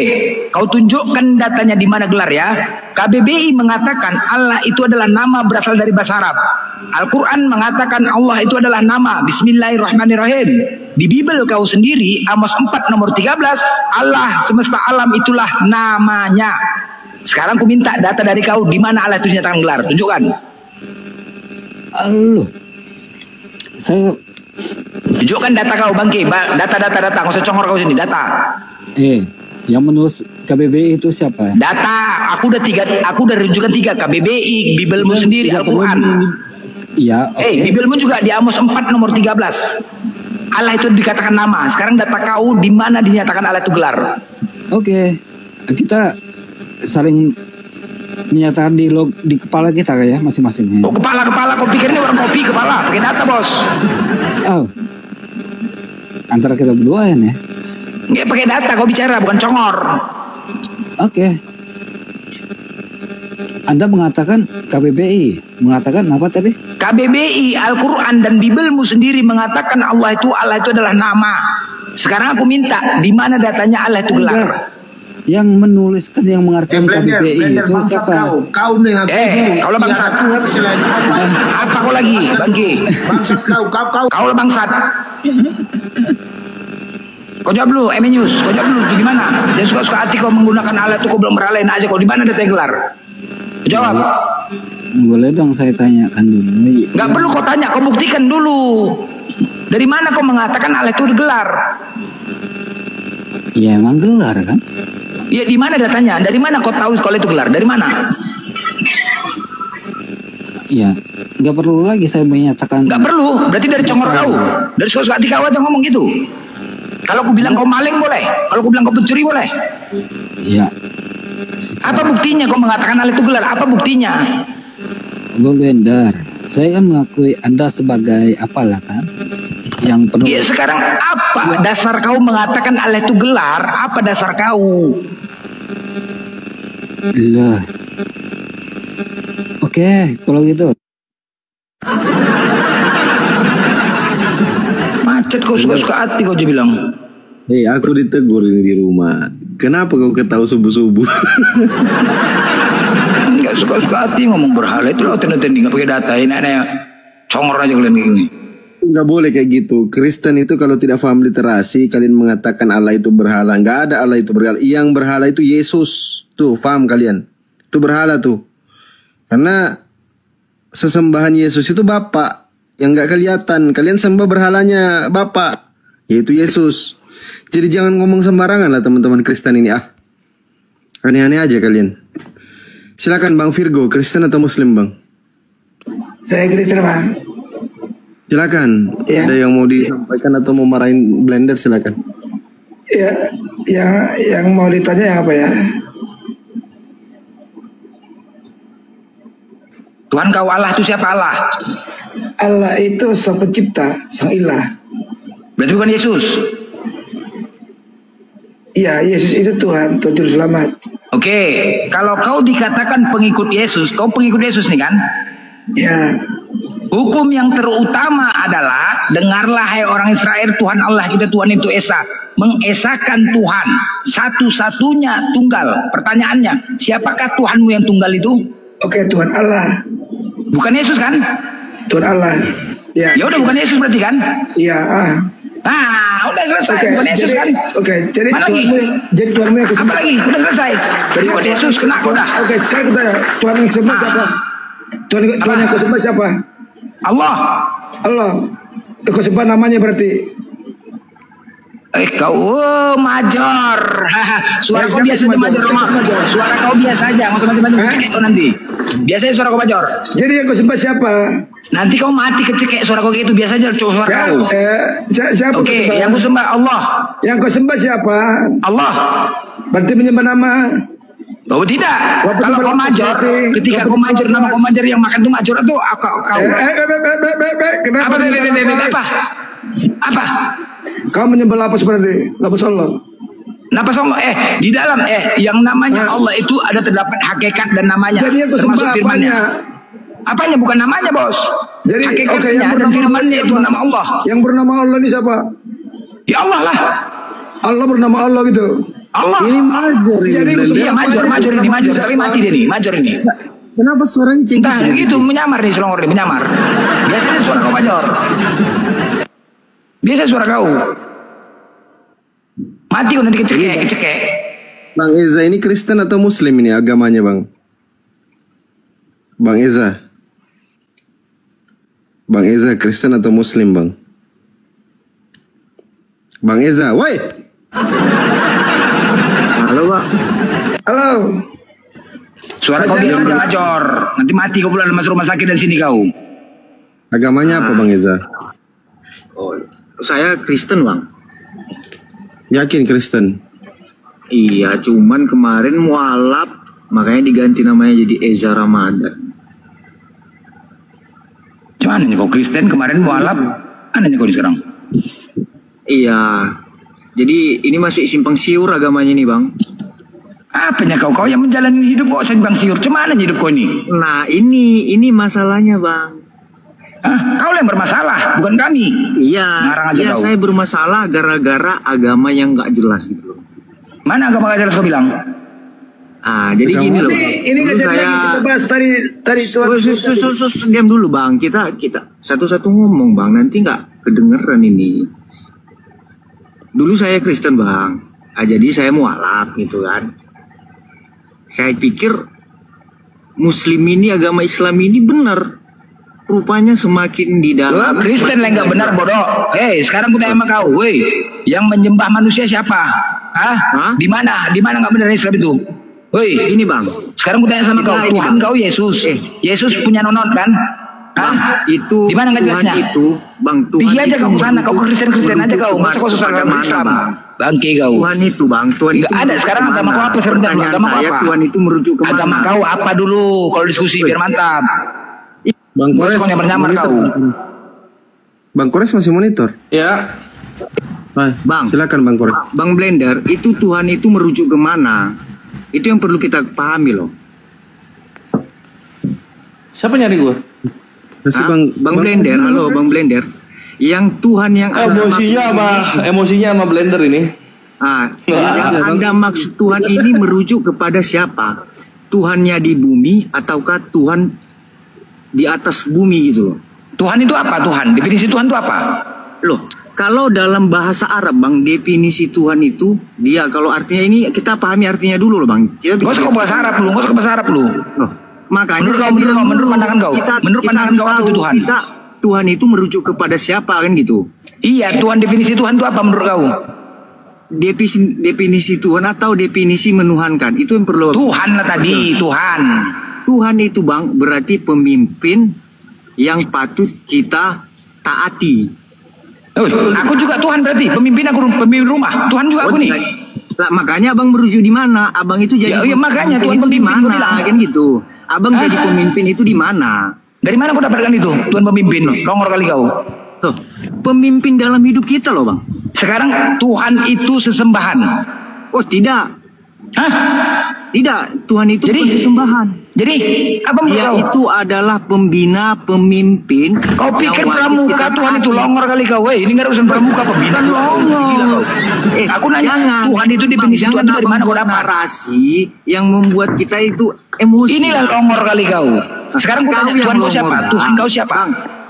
Kau tunjukkan datanya di mana gelar ya. KBBI mengatakan Allah itu adalah nama berasal dari bahasa Arab. Al-Quran mengatakan Allah itu adalah nama. Bismillahirrahmanirrahim. Di Bible kau sendiri, Amos 4 nomor 13, Allah semesta alam itulah namanya. Sekarang ku minta data dari kau, di mana Allah itu dinyatakan gelar. Tunjukkan. Halo. Saya Tunjukkan data kau Bangki, data, nggak usah congor kau sini, data. Yang menurut KBBI itu siapa? Data, aku udah rujukan 3, KBBI, Bibelmu sendiri, Al-Quran. Iya. Bibelmu juga di Amos 4 nomor 13. Allah itu dikatakan nama. Sekarang data kau di mana dinyatakan Allah itu gelar? Oke. Kita saling menyatakan di kepala kita ya masing-masing. Oh, kepala kau pikir ini orang kopi kepala pakai data bos. Oh. Antara kita berdua ya nih. Nggak pakai data kau bicara bukan congor. Oke. Anda mengatakan KBBI mengatakan apa tadi? KBBI, Al-Quran dan Bibelmu sendiri mengatakan Allah itu adalah nama. Sekarang aku minta di mana datanya Allah itu gelar? Yang menuliskan yang mengartikan KBBI itu siapa? Kau nih kalau bangsat. Apa kau lagi, Bangki? Bangsat kau. Kau lah bangsat. Kau jawab dulu, News. Kau jawab dulu, di mana? Jangan suka-suka hati kau menggunakan Allah itu kau belum beralain aja kau. Di mana datanya gelar? Jawab. Boleh dong saya tanyakan dulu. Nggak perlu kau tanya, kau buktikan dulu. Dari mana kau mengatakan Allah itu gelar? Ya emang gelar kan? Ya di mana datanya? Dari mana kau tahu kalau itu gelar? Dari mana? Ya nggak perlu lagi saya menyatakan. Nggak perlu. Berarti dari congor kau, dari suka hati kau aja ngomong gitu. Kalau aku bilang kau maling boleh. Kalau aku bilang kau pencuri boleh. Iya. Apa buktinya kau mengatakan Allah itu gelar? Apa buktinya? Bung Bender, saya kan mengakui Anda sebagai apalah kan? Yang penuh. Ya sekarang apa dasar kau mengatakan Allah itu gelar? Apa dasar kau? Lah. Oke, kalau gitu. Macet kau suka-suka hati kau aja bilang. Aku ditegur ini di rumah. Kenapa kau ketawa subuh-subuh? Enggak suka-suka hati ngomong berhala itu loh ten nggak pakai data ini congor aja kalian gini. Nggak boleh kayak gitu. Kristen itu kalau tidak paham literasi, kalian mengatakan Allah itu berhala. Nggak ada Allah itu berhala. Yang berhala itu Yesus. Tuh, paham kalian? Itu berhala tuh. Karena sesembahan Yesus itu Bapa yang nggak kelihatan. Kalian sembah berhalanya Bapa, yaitu Yesus. Jadi jangan ngomong sembarangan lah teman-teman Kristen ini. Aneh-aneh aja kalian. Silakan Bang Virgo, Kristen atau Muslim Bang? Saya Kristen Bang. Silakan. Ya. Ada yang mau disampaikan atau mau marahin Blender silakan. Ya, yang mau ditanya yang apa ya? Tuhan kau Allah itu siapa Allah? Allah itu sang pencipta, sang ilah. Berarti bukan Yesus? Iya, Yesus itu Tuhan, Tuhan Juru Selamat. Oke, kalau kau dikatakan pengikut Yesus, kau pengikut Yesus nih kan? Ya. Hukum yang terutama adalah dengarlah hai orang Israel, Tuhan Allah kita Tuhan itu Esa, mengesakan Tuhan satu-satunya tunggal. Pertanyaannya, siapakah Tuhanmu yang tunggal itu? Oke, Tuhan Allah. Bukan Yesus kan? Tuhan Allah. Ya. Ya udah bukan Yesus berarti kan? Iya. Udah selesai. Okay, bukan Yesus kan? Jadi mana lagi? Jadi Tuhanmu yang apa lagi? Udah selesai. Jadi bukan Yesus kena kau dah. Oke, sekarang kita Tuhan yang sembah siapa? Tuhan yang kau sembah siapa? Allah. Kau sembah namanya berarti? Kau major. Suara kau biasa aja major. Suara kau biasa aja, nggak usah macam-macam kecekek kau nanti. Biasanya suara kau major. Jadi yang kau sembah siapa? Nanti kau mati kecekek suara kau gitu biasa aja suara kau. Siapa? Oke, yang kau sembah Allah. Yang kau sembah siapa? Allah. Berarti menyembah nama? Oh tidak. Kalau kau major, ketika kau major nama kau major yang makan tuh major itu kau. Kenapa? Apa? Kau menyembah lapas berarti? Lapas Allah? Lapas Allah? Di dalam yang namanya Allah itu ada terdapat hakikat dan namanya. Jadi yang kau sembah apanya? Apanya bukan namanya bos? Jadi hakikatnya dan firmannya itu nama Allah. Yang bernama Allah ini siapa? Ya Allah lah. Allah bernama Allah gitu. Allah. Ini major ini. Jadi iya major ini major tapi mati dia nih major ini. Kenapa suaranya cengkeh? Entah gitu menyamar nih selongor nih menyamar. Biasanya suara kau major. Biasa suara kau. Mati kau nanti kecekek. Bang Eza ini Kristen atau Muslim ini agamanya Bang? Bang Eza Kristen atau Muslim Bang? Bang Eza, woi. Halo, Pak. Halo. Suara kau biasa aja ngacor. Nanti mati kau pulang masuk rumah sakit dan sini kau. Agamanya apa Bang Eza? Oh, saya Kristen, Bang. Yakin Kristen? Iya, cuman kemarin mualaf, makanya diganti namanya jadi Eza Ramadan. Cuman kau Kristen kemarin mualaf, anehnya kau sekarang. Iya, jadi ini masih simpang siur agamanya nih, Bang. Apanya kau yang menjalani hidup kok simpang siur? Cuman hidup kau ini? Nah, ini masalahnya, Bang. Kau yang bermasalah, bukan kami. Iya, ngarang aja kau. Saya bermasalah gara-gara agama yang nggak jelas gitu loh. Mana agama nggak jelas kau bilang? Jadi gini loh. Ini kejadian kita bahas tadi diam dulu, Bang. Kita satu-satu ngomong, Bang. Nanti nggak kedengeran ini. Dulu saya Kristen, Bang. Jadi saya mualaf gitu kan. Saya pikir Muslim ini, agama Islam ini benar. Rupanya semakin di dalam. Kristen lah nggak benar, bodoh. Sekarang aku tanya sama kau, yang menyembah manusia siapa? Di mana nggak benar Islam itu? Ini Bang. Sekarang aku tanya sama kau, Tuhan kau Yesus. Yesus punya nonon kan? Bang, itu di mana nggak jelasnya? Itu, Bang, Tuhan pergi aja kau ke sana, kau Kristen aja kau, masa kau susah agama Islam? Bangke kau. Tuhan itu, Bang, Tuhan itu. Nggak ada sekarang agama kau apa sebenarnya? Agama kau apa? Tuhan itu merujuk ke agama kau apa dulu? Kalau diskusi biar mantap. Bang Kores, Bang Kores masih monitor? Ya. Bang, silakan Bang Kores. Bang Blender, itu Tuhan itu merujuk ke mana? Itu yang perlu kita pahami loh. Siapa nyari gue? Bang Blender, halo Bang Blender. Yang Tuhan yang emosinya sama Blender ini. Yang Anda maksud Tuhan ini merujuk kepada siapa? Tuhannya di bumi ataukah Tuhan di atas bumi gitu loh? Tuhan itu apa? Tuhan, definisi Tuhan itu apa? Loh, kalau dalam bahasa Arab, Bang, definisi Tuhan itu dia, kalau artinya ini kita pahami artinya dulu loh, Bang. Gak usah ke bahasa Arab lu, Loh, makanya menurut pandangan kau, apa itu Tuhan? Tuhan itu merujuk kepada siapa kan gitu? Iya, Tuhan, definisi Tuhan itu apa menurut kau? Definisi Tuhan atau definisi menuhankan itu yang perlu. Tuhan lah tadi, Tuhan. Tuhan itu, Bang, berarti pemimpin yang patut kita taati. Aku juga Tuhan berarti, pemimpin rumah. Tuhan juga aku nih. Lah, makanya Abang merujuk di mana? Abang itu jadi makanya Tuhan itu di pemimpin mana? Kan gitu. Abang jadi pemimpin itu di mana? Dari mana kau dapatkan itu? Tuhan pemimpin. Longor kali kau. Tuh, pemimpin dalam hidup kita loh, Bang. Sekarang Tuhan itu sesembahan. Oh, tidak. Tidak, Tuhan itu bukan sesembahan. Jadi, apa Dia itu adalah pembina, pemimpin. Kau pikir pramuka Tuhan itu longor kali kau? Ini nggak urusan pramuka, pembina longor. Aku nanya, Tuhan itu definisi Tuhan itu dari mana kau dapat? Narasi yang membuat kita itu emosi. Inilah longor kali kau. Sekarang kau tanya Tuhan kau siapa? Tuhan kau siapa?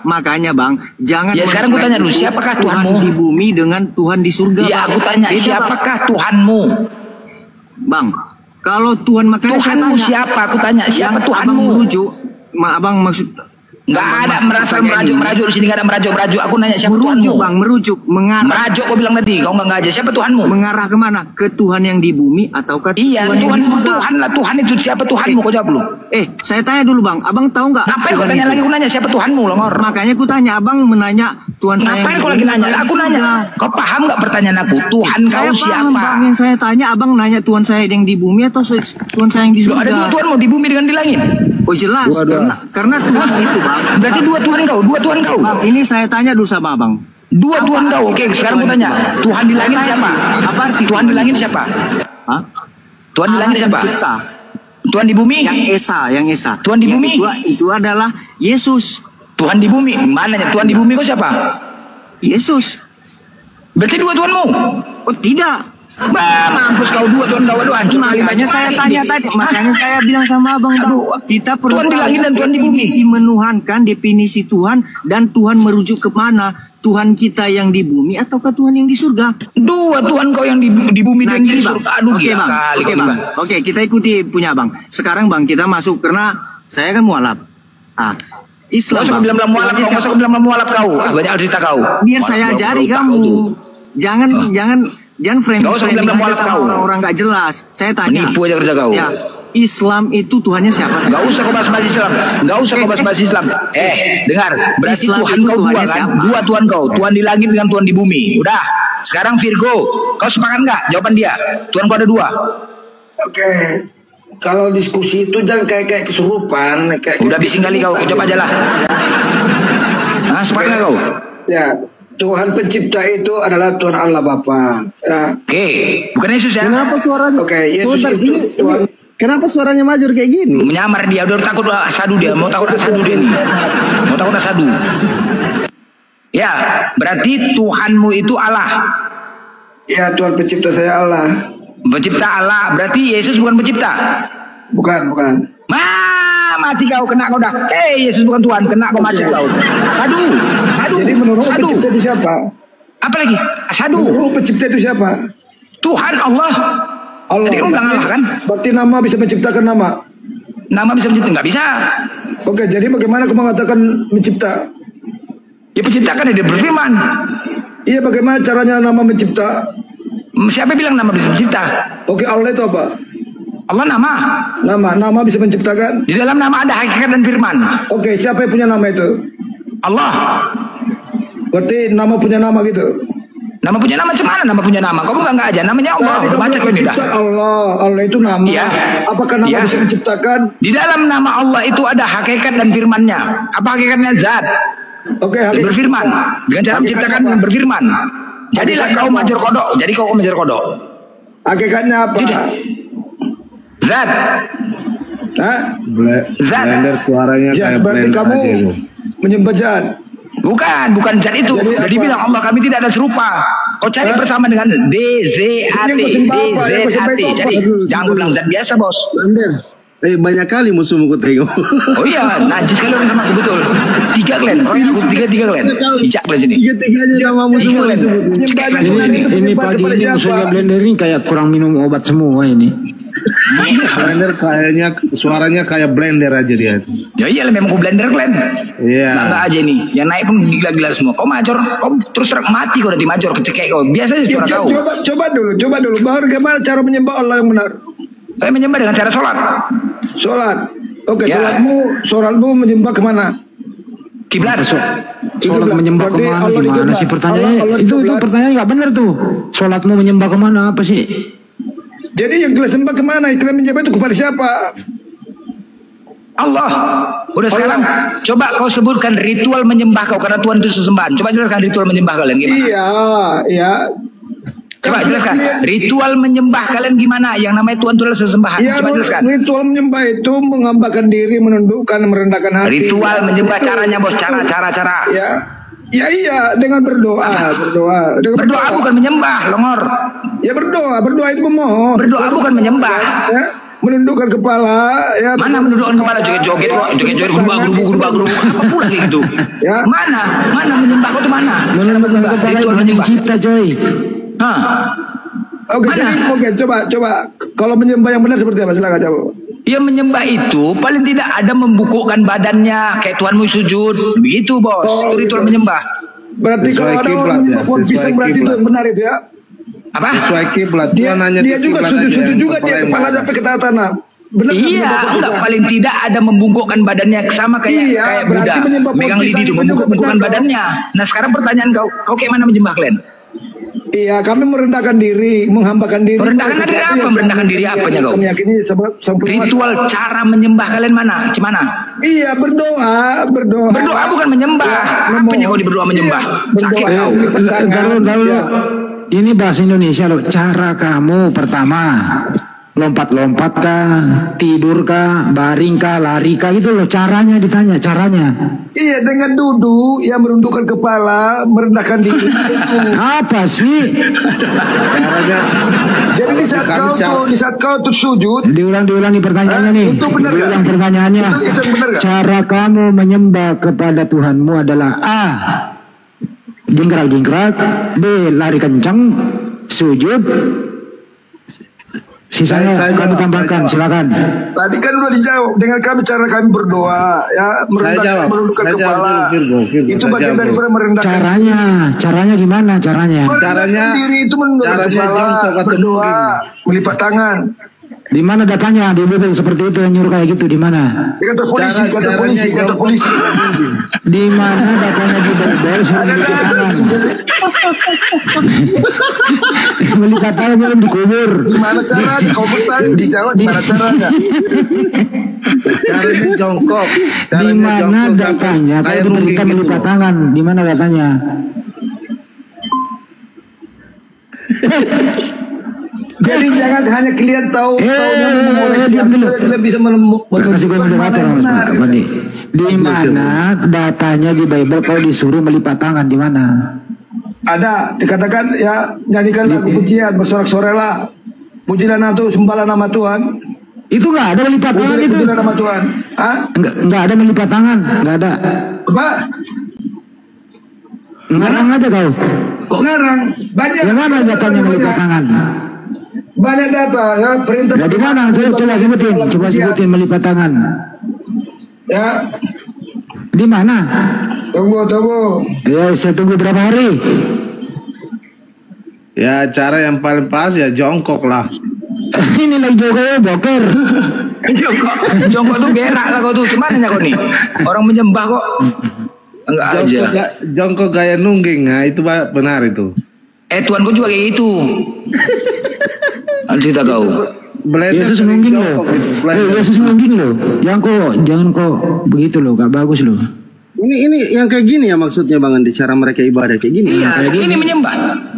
Makanya Bang, jangan. Ya sekarang kau tanya dulu, siapakah Tuhanmu di bumi dengan Tuhan di surga? Ya aku tanya, siapakah Tuhanmu? Bang, kalau Tuhan, makanya Tuhanmu siapa? Aku tanya, siapa Tuhanmu? Abang merujuk, Abang maksud nggak ada merajuk di sini, nggak ada merajuk. Aku nanya siapa Tuhanmu? Bang, merujuk, mengarah. Merajuk kau bilang tadi, kau nggak aja. Siapa Tuhanmu? Mengarah kemana? Ke Tuhan yang di bumi ataukah Tuhan yang di surga? Tuhan lah, Tuhan itu siapa Tuhanmu? Kau jawab lu. Saya tanya dulu Bang, Abang tahu nggak? Ngapain kau tanya lagi? Aku nanya siapa Tuhanmu, longor. Makanya aku tanya, Abang menanya Tuhan saya. Ngapain kau lagi nanya? Aku nanya. Kau paham nggak pertanyaan aku? Tuhan kau siapa? Bang, yang saya tanya, Abang nanya Tuhan saya yang di bumi atau Tuhan saya yang di surga? Ada dua Tuhanmu, di bumi dengan di langit. Oh jelas, karena Tuhan itu Bang. Berarti dua Tuhan kau. Bang, ini saya tanya dulu sama Abang. Dua Tuhan kau. Oke, sekarang aku tanya. Tuhan di langit siapa? Apa arti Tuhan di langit siapa? Tuhan di langit siapa? Cipta. Tuhan di bumi? Yang Esa. Tuhan di bumi? Itu adalah Yesus. Tuhan di bumi. Mananya Tuhan di bumi kau siapa? Yesus. Berarti dua Tuhanmu? Oh tidak. Mampus kau, dua Tuhan kau, aduh hancur. Makanya saya tanya tadi, makanya saya bilang sama Abang, kita perlu Tuhan di langit dan Tuhan di bumi. Definisi menuhankan, definisi Tuhan, dan Tuhan merujuk kemana? Tuhan kita yang di bumi ataukah Tuhan yang di surga? Dua Tuhan kau yang di bumi dan di surga. Aduh, Bang. Oke, kita ikuti punya Bang. Sekarang Bang, kita masuk karena saya kan mualaf. Islam. Kau bilang mualaf kau. Banyak cerita kau. Biar saya ajari kamu. Jangan framing Gak usah bilang mualaf kau. orang nggak jelas. Saya tanya. Menipu aja kerja kau. Ya, Islam itu Tuhannya siapa? Gak usah kau bahas Islam. Gak usah kau bahas Islam. Dengar. Berarti Islam Tuhan itu kau dua Tuhannya kan? siapa? Dua Tuhan kau. Tuhan di langit dengan Tuhan di bumi. Udah. Sekarang Virgo. Kau sepakat nggak? Jawaban dia. Tuhan kau ada dua. Oke. Kalau diskusi itu jangan kayak kesurupan. Udah bising kali kau. Coba aja lah. Sepakat nggak kau? Ya. Tuhan pencipta itu adalah Tuhan Allah Bapa. Ya. Oke. Bukan Yesus ya? Kenapa suaranya? Oke, Yesus itu Tuhan. Kenapa suaranya majur kayak gini? Menyamar dia. Udah takut sadu dia. Mau takut sadu dia nih. Mau takut sadu. Ya. Berarti Tuhanmu itu Allah. Ya, Tuhan pencipta saya Allah. Pencipta Allah. Berarti Yesus bukan pencipta? Bukan. Mati kau, kena kau dah. Yesus bukan Tuhan, kena kau mati kau. Sadu. Jadi menurut pencipta itu siapa? Apa lagi? Sadu. Menurut pencipta itu siapa? Tuhan Allah. Jadi kamu bilang Allah kan? Berarti nama bisa menciptakan nama. Nama bisa mencipta, nggak bisa. Oke, jadi bagaimana kamu mengatakan mencipta? Ya penciptakan dia berfirman. Iya, bagaimana caranya nama mencipta? Siapa bilang nama bisa mencipta? Oke, Allah itu apa? Allah nama. Nama bisa menciptakan. Di dalam nama ada hakikat dan firman. Oke, siapa yang punya nama itu? Allah. Berarti nama punya nama gitu. Nama punya nama macam mana? Nama punya nama. Kamu nggak aja. Namanya Allah. Baca kau ini dah. Allah itu nama. Ya. Apakah nama bisa menciptakan? Di dalam nama Allah itu ada hakikat dan firmannya. Apa hakikatnya? Zat. Oke, berfirman. Dengan cara menciptakan dengan berfirman. Jadilah kau majur kodok. Jadi kau majur kodok. Hakikatnya apa? Zat. Blender suaranya kayak berarti blender kamu aja itu. menyembah zat. Bukan zat itu. Jadi bilang Allah kami tidak ada serupa. Kau cari bersama dengan DZAT. Jadi jangan kau bilang zat biasa bos. Blender. Banyak kali musuhmu ku tengok. Oh iya, najis kali orang sama aku betul. 3 kalian, orang aku 3 kalian. Bijak kalian sini. 3-3-nya nama musuhmu disebutin. Ini pagi ini musuhnya Blender ini kayak kurang minum obat semua ini. Blender kayaknya suaranya kayak blender aja dia. Ya iyalah memang aku blender kalian. Iya. Enggak aja nih. Yang naik pun gila-gila semua. Kau major, kau terus terang mati kau udah dimajor kecekek kau. Biasanya suara kau. Coba dulu. Bagaimana cara menyembah Allah yang benar? Saya menyembah dengan cara sholat. Oke, sholatmu menyembah kemana? Kiblat. Sholat menyembah kemana? Gimana sih pertanyaannya? Itu pertanyaan nggak benar tuh. Sholatmu menyembah kemana? Apa sih? Jadi yang kalian sembah kemana? Kalian menyembah itu kepada siapa? Allah. Udah sekarang coba kau sebutkan ritual menyembah kau karena Tuhan itu sesembahan. Coba jelaskan ritual menyembah kalian gimana? Iya. Coba jelaskan ritual menyembah kalian gimana? Yang namanya Tuhan itu adalah sesembahan. Coba jelaskan. Ritual menyembah itu menghambakan diri, menundukkan, merendahkan hati. Ritual menyembah caranya bos, cara. Ya iya, dengan berdoa. Berdoa bukan menyembah, Longor. Ya berdoa itu memohon. Berdoa bukan menyembah. Ya, menundukkan kepala. Ya. Mana menundukkan kepala? Joget, gerubah. Apa pula kayak gitu? Ya. Mana menyembah kau tuh mana? Menundukkan kepala itu mencipta coy. Oke, coba. Kalau menyembah yang benar seperti apa? Silakan jawab. Ya menyembah itu paling tidak ada membungkukkan badannya kayak Tuhanmu sujud. Begitu bos. Itu ritual menyembah. Berarti kalau ada orang menyembah pohon pisang berarti itu yang benar itu ya? Apa? Sesuai kiblat. Dia juga sujud juga dia kepala sampai ke tanah. Benar. Iya, enggak paling tidak ada membungkukkan badannya sama kayak Buddha. Megang lidi itu membungkukkan badannya. Nah sekarang pertanyaan kau kayak mana menyembah kalian? Iya, kami merendahkan diri, menghambakan diri. Merendahkan diri apa? Merendahkan diri apanya kau? Kami yakini ritual cara menyembah kalian mana? Gimana? Iya, berdoa. Berdoa bukan menyembah. Apanya kau di berdoa menyembah? Sakit kau. Lalu ini bahasa Indonesia loh. Cara kamu pertama lompat-lompat kah, tidur kah, baring kah, lari kah gitu loh. Caranya ditanya, caranya. Iya, dengan duduk, ya merundukkan kepala, merendahkan diri. Apa sih? Jadi di saat kau tuh sujud, diulang nih pertanyaannya nih. Itu benar diulang pertanyaannya. Itu benar gak? Cara kamu menyembah kepada Tuhanmu adalah A. Jingkrak, B. Lari kencang, sujud, Sisanya kami tambahkan, silakan. Tadi kan udah dijawab dengan cara kami berdoa ya, menundukkan kepala. Itu bagian daripada merendahkan. Caranya gimana caranya? Caranya sendiri itu menundukkan kepala, berdoa, melipat tangan. Di mana datanya di Bible seperti itu yang nyuruh kayak gitu, di mana? Di kantor polisi. Di mana datanya di Bible suruh melipat tangan? Melipat tangan belum dikubur. Di mana caranya? Kau bertanya dijawab di mana caranya? Caranya jongkok. Di mana datanya? Kayak diberikan melipat tangan. Di mana datanya? Jadi jangan hanya kalian tahu kalian bisa menemukan. Di mana datanya di Bible kau disuruh melipat tangan, di mana? Ada dikatakan ya, nyanyikan lagu pujian, bersorak-soraklah, pujilah nama Tuhan, sembahlah nama Tuhan. Itu nggak ada melipat tangan itu. Pujilah nama Tuhan. Nggak ada melipat tangan, nggak ada. Apa? Ngarang aja kau. Kok ngarang? Banyak. Yang mana datanya melipat tangan? Banyak data ya, perintah. Ya di mana? Coba sebutin melipat tangan. Ya. Di mana? Tunggu. Ya, saya tunggu berapa hari? Ya, cara yang paling pas ya jongkok lah. Ini lagi jongkok boker. Jongkok tuh berak lah kau tuh. Cuman nanya kau nih, orang menyembah kok. Enggak aja. Jongkok gaya nungging, nah itu benar itu. Tuanku juga kayak gitu. Cerita kau. Yesus nungging loh. Yesus nungging loh. Jangan kok begitu loh, gak bagus loh. Ini yang kayak gini ya maksudnya Bang Andi, cara mereka ibadah kayak gini. Iya, kayak gini. Ini menyembah.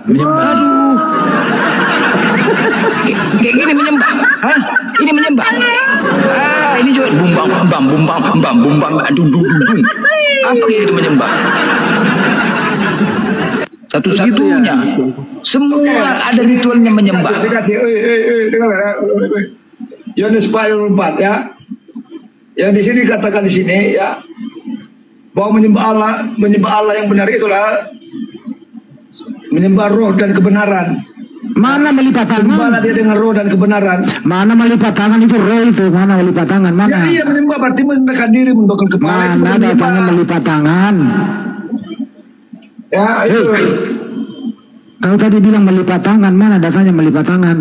Aduh. Kayak gini menyembah. Hah? Ini menyembah. Ini juga bumbang, dung. Apa kayak gitu menyembah? Satu-satunya. Semua ada ritualnya menyembah. Dikasih, dengar ya. Yohanes 4 ya. Yang di sini katakan di sini ya, bahwa menyembah Allah yang benar itulah menyembah roh dan kebenaran. Mana melipat tangan? Sembahlah dia dengan roh dan kebenaran. Mana melipat tangan itu roh itu? Mana melipat tangan? Mana? Ya, iya menyembah berarti merendahkan diri, mendokong kepala. Mana datangnya melipat tangan? Ya itu. Kau tadi bilang melipat tangan, mana datanya melipat tangan?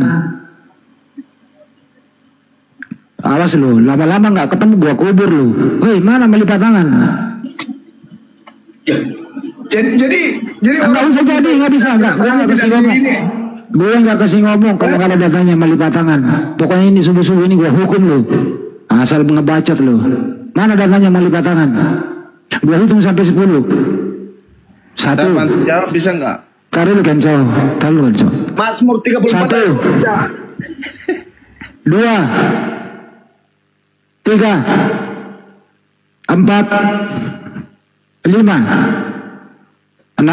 Awas lu, lama-lama nggak ketemu gua kubur lu. Hei, mana melipat tangan? Jadi nggak usah jadi, nggak bisa, nggak. Gua nggak kasih ngomong. Gue nggak kasih ngomong kalau nggak ada datanya melipat tangan. Pokoknya ini subuh-subuh ini gua hukum lu. Asal ngebacot lu. Mana datanya melipat tangan? Gua hitung sampai 10. 1. Jawab bisa nggak? Taruh Kenzo. Mazmur 34. 1, 2, 3, 4, 5, 6,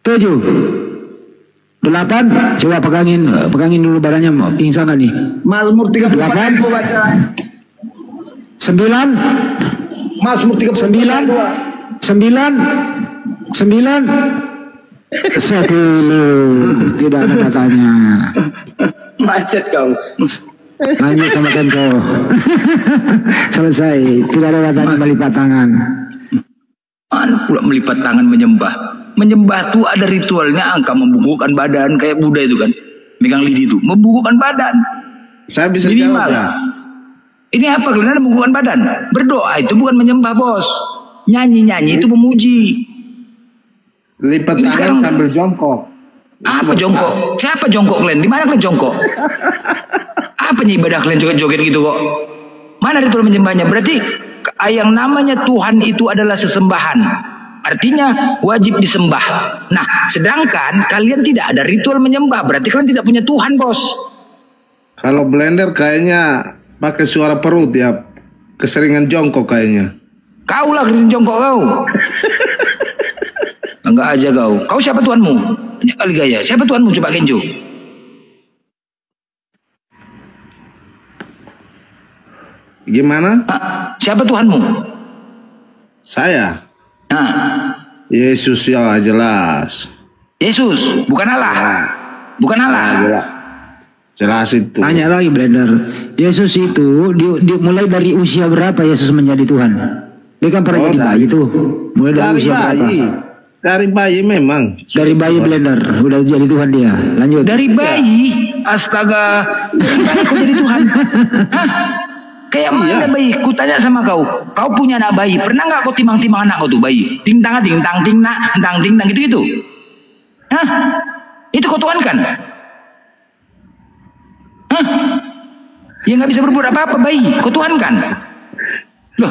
7, 8. Coba pegangin dulu badannya, pingsan gak nih? Mazmur 34 8, baca. 9, Mazmur 34 9, 10, tidak ada datanya. Macet kau. Lanjut sama Kenzo. Selesai, tidak ada datanya melipat tangan. Mana pula melipat tangan menyembah? Menyembah tuh ada ritualnya, angka membungkukkan badan kayak Buddha itu kan. Megang lidi itu, membungkukkan badan. Saya bisa minimal. Jawab ya. Ini apa? Kalian membungkukkan badan. Berdoa itu bukan menyembah, bos. Nyanyi-nyanyi itu memuji. Lipat tangan sekarang, sambil jongkok. Apa jongkok? Siapa jongkok kalian? Di mana kalian jongkok? Apa ibadah kalian joget-joget gitu kok? Mana ritual menyembahnya? Berarti yang namanya Tuhan itu adalah sesembahan. Artinya wajib disembah. Nah, sedangkan kalian tidak ada ritual menyembah, berarti kalian tidak punya Tuhan, bos. Kalau blender kayaknya pakai suara perut ya, keseringan jongkok kayaknya. Kau lah keseringan jongkok kau. Enggak aja kau. Kau siapa Tuhanmu? Banyak kali gaya. Siapa Tuhanmu? Coba Kenjo. Gimana? Siapa Tuhanmu? Saya. Yesus ya jelas. Yesus, bukan Allah. Ya. Bukan Allah. Jelas itu. Tanya lagi Blender. Yesus itu mulai dari usia berapa Yesus menjadi Tuhan? Dia kan pernah jadi bayi tuh. Mulai dari usia berapa? Dari bayi memang. Dari bayi Blender udah jadi Tuhan dia. Lanjut. Dari bayi, astaga. Gimana kau jadi Tuhan? Hah? Kayak mana bayi? Ku tanya sama kau. Kau punya anak bayi. Pernah nggak kau timang-timang anak kau tuh bayi? Ting-tang, ting-tang, ting-tang, ting-tang gitu-gitu. Hah? Itu kau Tuhan kan? Hah? Ya nggak bisa berbuat apa-apa bayi. Kau Tuhan kan? Loh,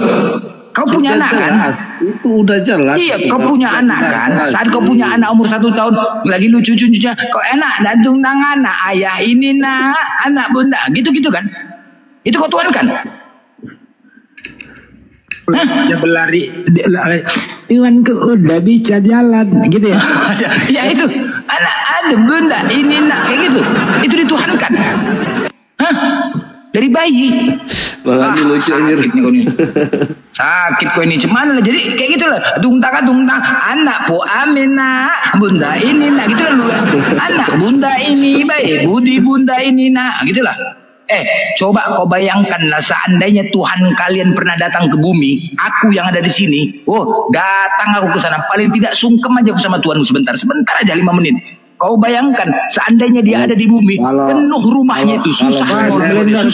kau punya anak kan? Itu udah jelas. Iya, kau punya anak kan? Saat kau punya anak umur 1 tahun, lagi lucu-lucunya, kau enak datung tangan anak ayah ini nak, anak bunda, gitu-gitu kan? Itu kau Tuhan kan? Dia berlari, Tuhanku udah bisa jalan, gitu ya? Ya itu, anak ada bunda ini nak, kayak gitu. Itu dituhankan. Hah? Dari bayi. Bang Andi lucu anjir. Sakit kau ini cuman lah. Jadi kayak gitu lah. Tungtang anak po amena bunda ini nak gitu lah. Anak bunda ini baik budi bunda ini nak gitu lah. Coba kau bayangkan lah seandainya Tuhan kalian pernah datang ke bumi, aku yang ada di sini, datang aku ke sana, paling tidak sungkem aja aku sama Tuhan sebentar aja 5 menit. Kau bayangkan seandainya dia ada di bumi, penuh rumahnya itu susah.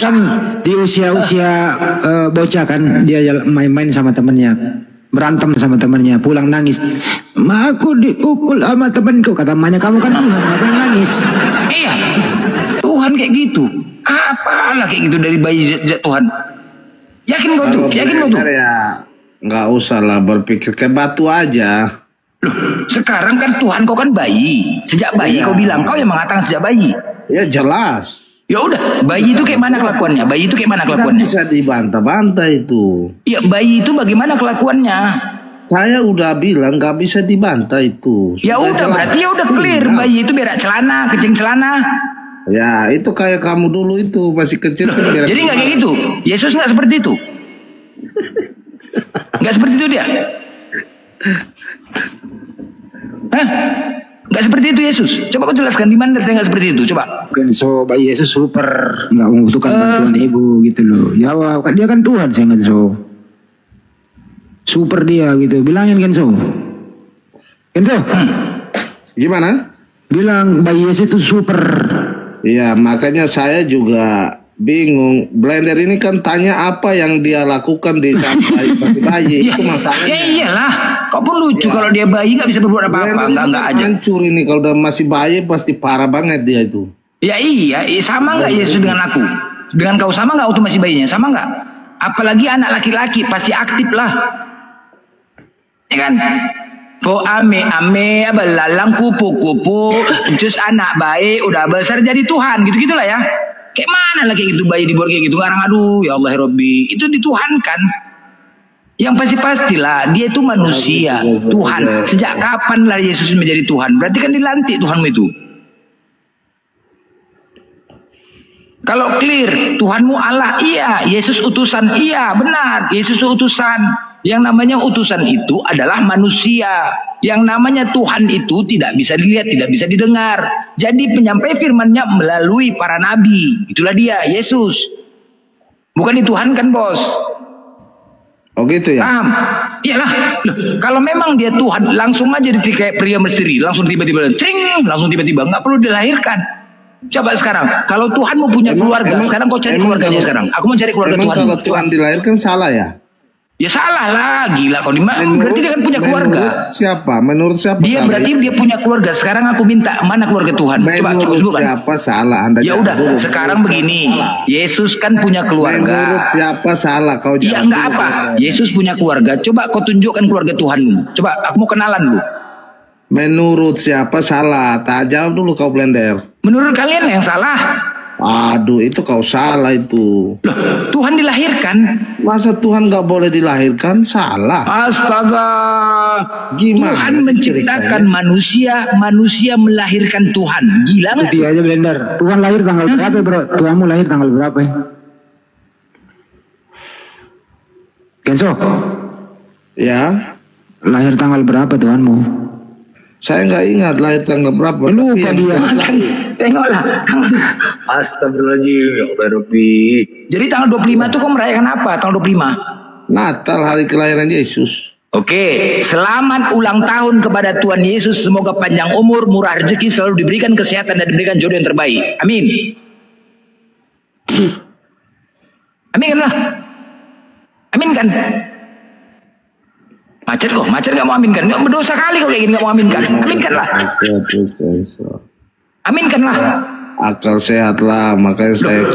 Kan di usia-usia bocah kan dia main-main sama temennya, berantem sama temennya, pulang nangis. Aku dipukul sama temanku, kata emaknya, kamu kan ngapain nangis? Iya, Tuhan kayak gitu. Apalah kayak gitu dari bayi Tuhan. Yakin kau tuh? Ya, nggak usah lah berpikir kayak batu aja. Loh, sekarang kan Tuhan kau kan bayi. Sejak bayi kau bilang, kau yang mengatakan sejak bayi. Ya jelas. Ya udah, bayi itu kayak mana kelakuannya? Bayi itu kayak mana kelakuannya? Bisa dibantah-bantah itu. Iya, bayi itu bagaimana kelakuannya? Saya udah bilang nggak bisa dibantah itu. Ya udah, berarti ya udah clear. Bayi itu berak celana, kencing celana. Ya, itu kayak kamu dulu itu masih kecil. Jadi nggak kayak gitu. Yesus nggak seperti itu. Nggak seperti itu dia. Hah? Nggak seperti itu Yesus. Coba kau jelaskan di mana dia nggak seperti itu. Coba. Kenzo, bayi Yesus super, nggak membutuhkan bantuan ibu gitu loh. Jawab, dia kan Tuhan saya Kenzo. Super dia gitu. Bilangin Kenzo. Gimana? Bilang bayi Yesus itu super. Iya, makanya saya juga bingung. Blender ini kan tanya apa yang dia lakukan di saat masih bayi. Itu masalahnya. Ya iyalah. Kau pun lucu kalau dia bayi nggak bisa berbuat apa-apa. Nggak aja. Hancur ini kalau udah masih bayi pasti parah banget dia itu. Ya iya, sama nggak Yesus dengan aku? Dengan kau sama nggak waktu masih bayinya? Sama nggak? Apalagi anak laki-laki pasti aktif lah. Ya kan? Po ame belalang kupu-kupu, terus anak baik udah besar jadi Tuhan, gitu-gitulah ya. Kayak mana lah kayak gitu bayi dibuat kayak gitu, orang aduh ya Allah Robbi, itu dituhankan. Yang pasti-pastilah dia itu manusia, Tuhan. Sejak kapan lah Yesus menjadi Tuhan? Berarti kan dilantik Tuhanmu itu. Kalau clear, Tuhanmu Allah, iya. Yesus utusan, iya benar. Yesus itu utusan. Yang namanya utusan itu adalah manusia. Yang namanya Tuhan itu tidak bisa dilihat, tidak bisa didengar. Jadi penyampai firman-Nya melalui para nabi. Itulah dia, Yesus. Bukan dituhankan, bos. Oh gitu ya? Paham? Iyalah. Loh, kalau memang dia Tuhan, langsung aja kayak pria misteri. Langsung tiba-tiba, langsung tiba-tiba. Nggak perlu dilahirkan. Coba sekarang, kalau Tuhan mau punya keluarga, sekarang kau cari keluarganya sekarang. Aku mau cari keluarga Tuhan. Kalau Tuhan dilahirkan salah ya? Ya salah lah, gila kau berarti dia kan punya keluarga. Menurut siapa? Dia berarti dia punya keluarga. Sekarang aku minta mana keluarga Tuhan? Coba sebutkan. Siapa salah? Anda ya udah, sekarang begini. Yesus kan punya keluarga. Menurut siapa salah? Kau ya enggak apa. Yesus punya keluarga. Coba kau tunjukkan keluarga Tuhanmu. Coba aku mau kenalan lu. Menurut siapa salah? Tak jawab dulu kau Blender. Menurut kalian yang salah. Aduh, itu kau salah itu. Loh, Tuhan dilahirkan. Masa Tuhan nggak boleh dilahirkan? Salah. Astaga. Gimana? Tuhan menciptakan manusia, manusia melahirkan Tuhan. Gila nggak? Itu aja Blender. Tuhan lahir tanggal berapa, bro? Tuhanmu lahir tanggal berapa? Kenzo? Ya. Lahir tanggal berapa Tuhanmu? Saya nggak ingat lahir tanggal berapa. Lupa dia. Tengoklah. Astagfirullahaladzim. Ya Allah Rabbi. Jadi tanggal 25 itu kau merayakan apa? Tanggal 25? Natal, hari kelahiran Yesus. Oke, selamat ulang tahun kepada Tuhan Yesus. Semoga panjang umur, murah rezeki, selalu diberikan kesehatan dan diberikan jodoh yang terbaik. Amin. Amin kan lah? Amin kan? Macet gak mau amin kan? Nggak berdosa kali kalau kayak gini nggak mau amin kan? Amin kan lah? Amin kan lah? Akal sehat lah, makanya saya.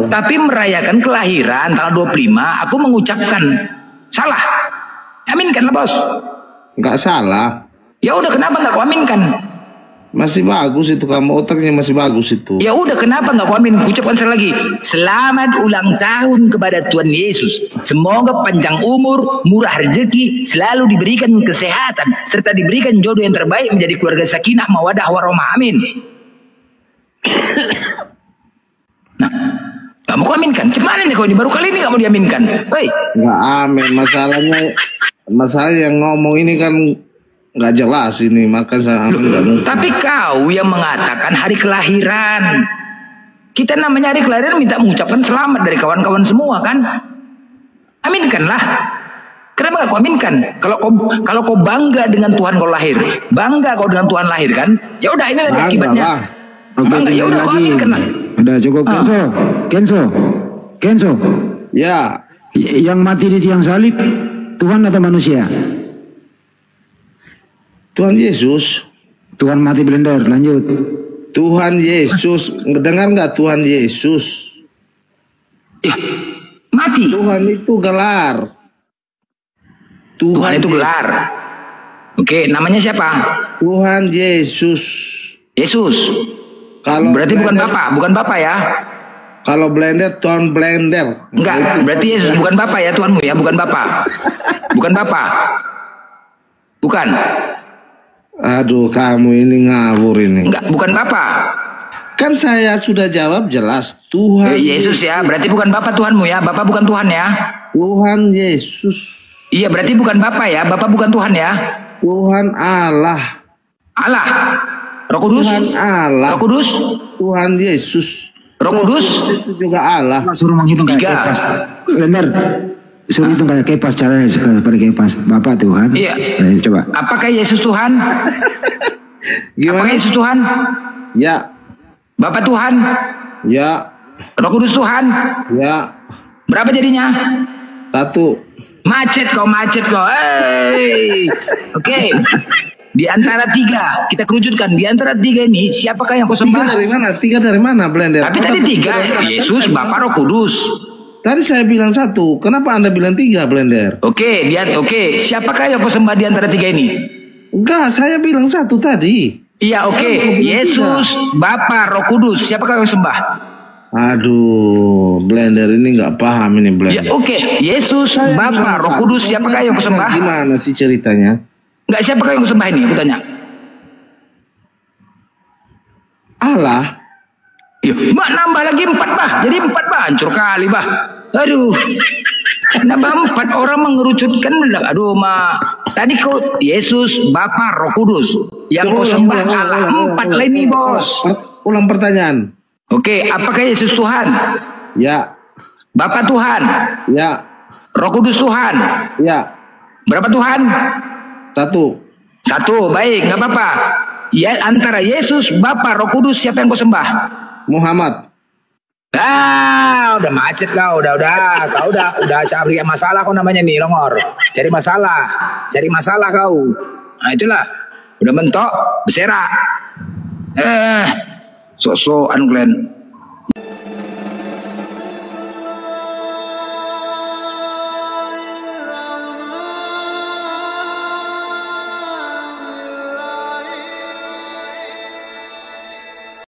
Tapi merayakan kelahiran tanggal 25, aku mengucapkan salah. Amin kan lah bos? Nggak salah. Ya udah, kenapa nggak kau aminkan? Masih bagus itu, kamu otaknya masih bagus itu. Ya udah, kenapa nggak kau amin? Ucapkan sekali lagi. Selamat ulang tahun kepada Tuhan Yesus. Semoga panjang umur, murah rezeki, selalu diberikan kesehatan, serta diberikan jodoh yang terbaik menjadi keluarga sakinah, mawadah, warahmah. Amin. Nah, kamu kau aminkan? Cuman ini kau ini baru kali ini kamu diaminkan. Hei. Nggak amin, masalah yang ngomong ini kan nggak jelas ini, maka saya amin. Tapi kau yang mengatakan hari kelahiran. Kita namanya hari kelahiran minta mengucapkan selamat dari kawan-kawan semua kan? Aminkanlah. Kenapa gak kau aminkan? Kalau kau bangga dengan Tuhan kau lahir, bangga kau dengan Tuhan lahir kan? Ya udah, ini adalah akibatnya. Bangga, ya udah kau aminkan lah. Udah cukup. Kenzo. Ya. Yang mati di tiang salib Tuhan atau manusia? Tuhan Yesus. Tuhan mati blender, lanjut. Tuhan Yesus, dengar nggak Tuhan Yesus? Ya, mati. Tuhan itu gelar. Tuhan itu gelar. Oke, namanya siapa? Tuhan Yesus. Yesus. Kalau berarti blender, bukan Bapak ya? Kalau blender, Tuhan blender. Enggak, berarti Yesus bukan Bapak ya Tuhanmu ya, bukan Bapak. Bukan Bapak. Bukan. Aduh, kamu ini ngawur ini. Enggak, bukan Bapak. Kan saya sudah jawab jelas, Tuhan Yesus ya, berarti bukan Bapak Tuhanmu ya, Bapak bukan Tuhan ya. Tuhan Yesus. Iya, berarti bukan Bapak ya, Bapak bukan Tuhan ya. Tuhan Allah. Allah. Roh Kudus. Tuhan Allah. Roh Kudus. Tuhan Yesus. Roh Kudus. Itu juga Allah. Suruh menghitung kayak Kepas. Benar. Suruh hitung kayak Kepas, caranya seperti Kepas. Bapak Tuhan. Iya. Coba. Apakah Yesus Tuhan? Gimana? Apakah Yesus Tuhan? Ya. Bapak Tuhan? Ya. Roh Kudus Tuhan? Ya. Berapa jadinya? 1. Macet kau. Hey. Oke. Di antara 3, kita kerucutkan. Di antara 3 ini, siapakah yang kau sembah? 3 dari mana, blender? Tapi tadi 3, Yesus, Bapa, Roh Kudus. Tadi saya bilang 1. Kenapa Anda bilang 3, blender? Oke, siapakah yang kau sembah di antara 3 ini? Enggak, saya bilang 1 tadi. Iya, oke. Yesus, Bapa, Roh Kudus. Siapakah yang sembah? Aduh, blender ini nggak paham ini, blender. Ya, oke. Yesus, Bapa, Roh Kudus. Siapakah yang kau sembah? Gimana sih ceritanya? Enggak, siapakah yang kau sembah ini? Aku tanya. Allah. Mbak nambah lagi 4 bah. Jadi 4 bah. Hancur kali bah. Aduh. Nambah 4 orang mengerucutkan. Aduh mak. Tadi kau Yesus, Bapa, Roh Kudus. Yang kau sembah Allah 4 lain nih bos. Ulang pertanyaan. Oke, apakah Yesus Tuhan? Ya. Bapa Tuhan? Ya. Roh Kudus Tuhan? Ya. Berapa Tuhan? 1. Baik, nggak apa-apa. Ya, antara Yesus, Bapa, Roh Kudus, siapa yang kau sembah? Muhammad. Udah macet kau, udah cari masalah kau namanya nih, Longor. Cari masalah kau. Nah itulah, udah mentok, berserak. Sok-sokan kalian.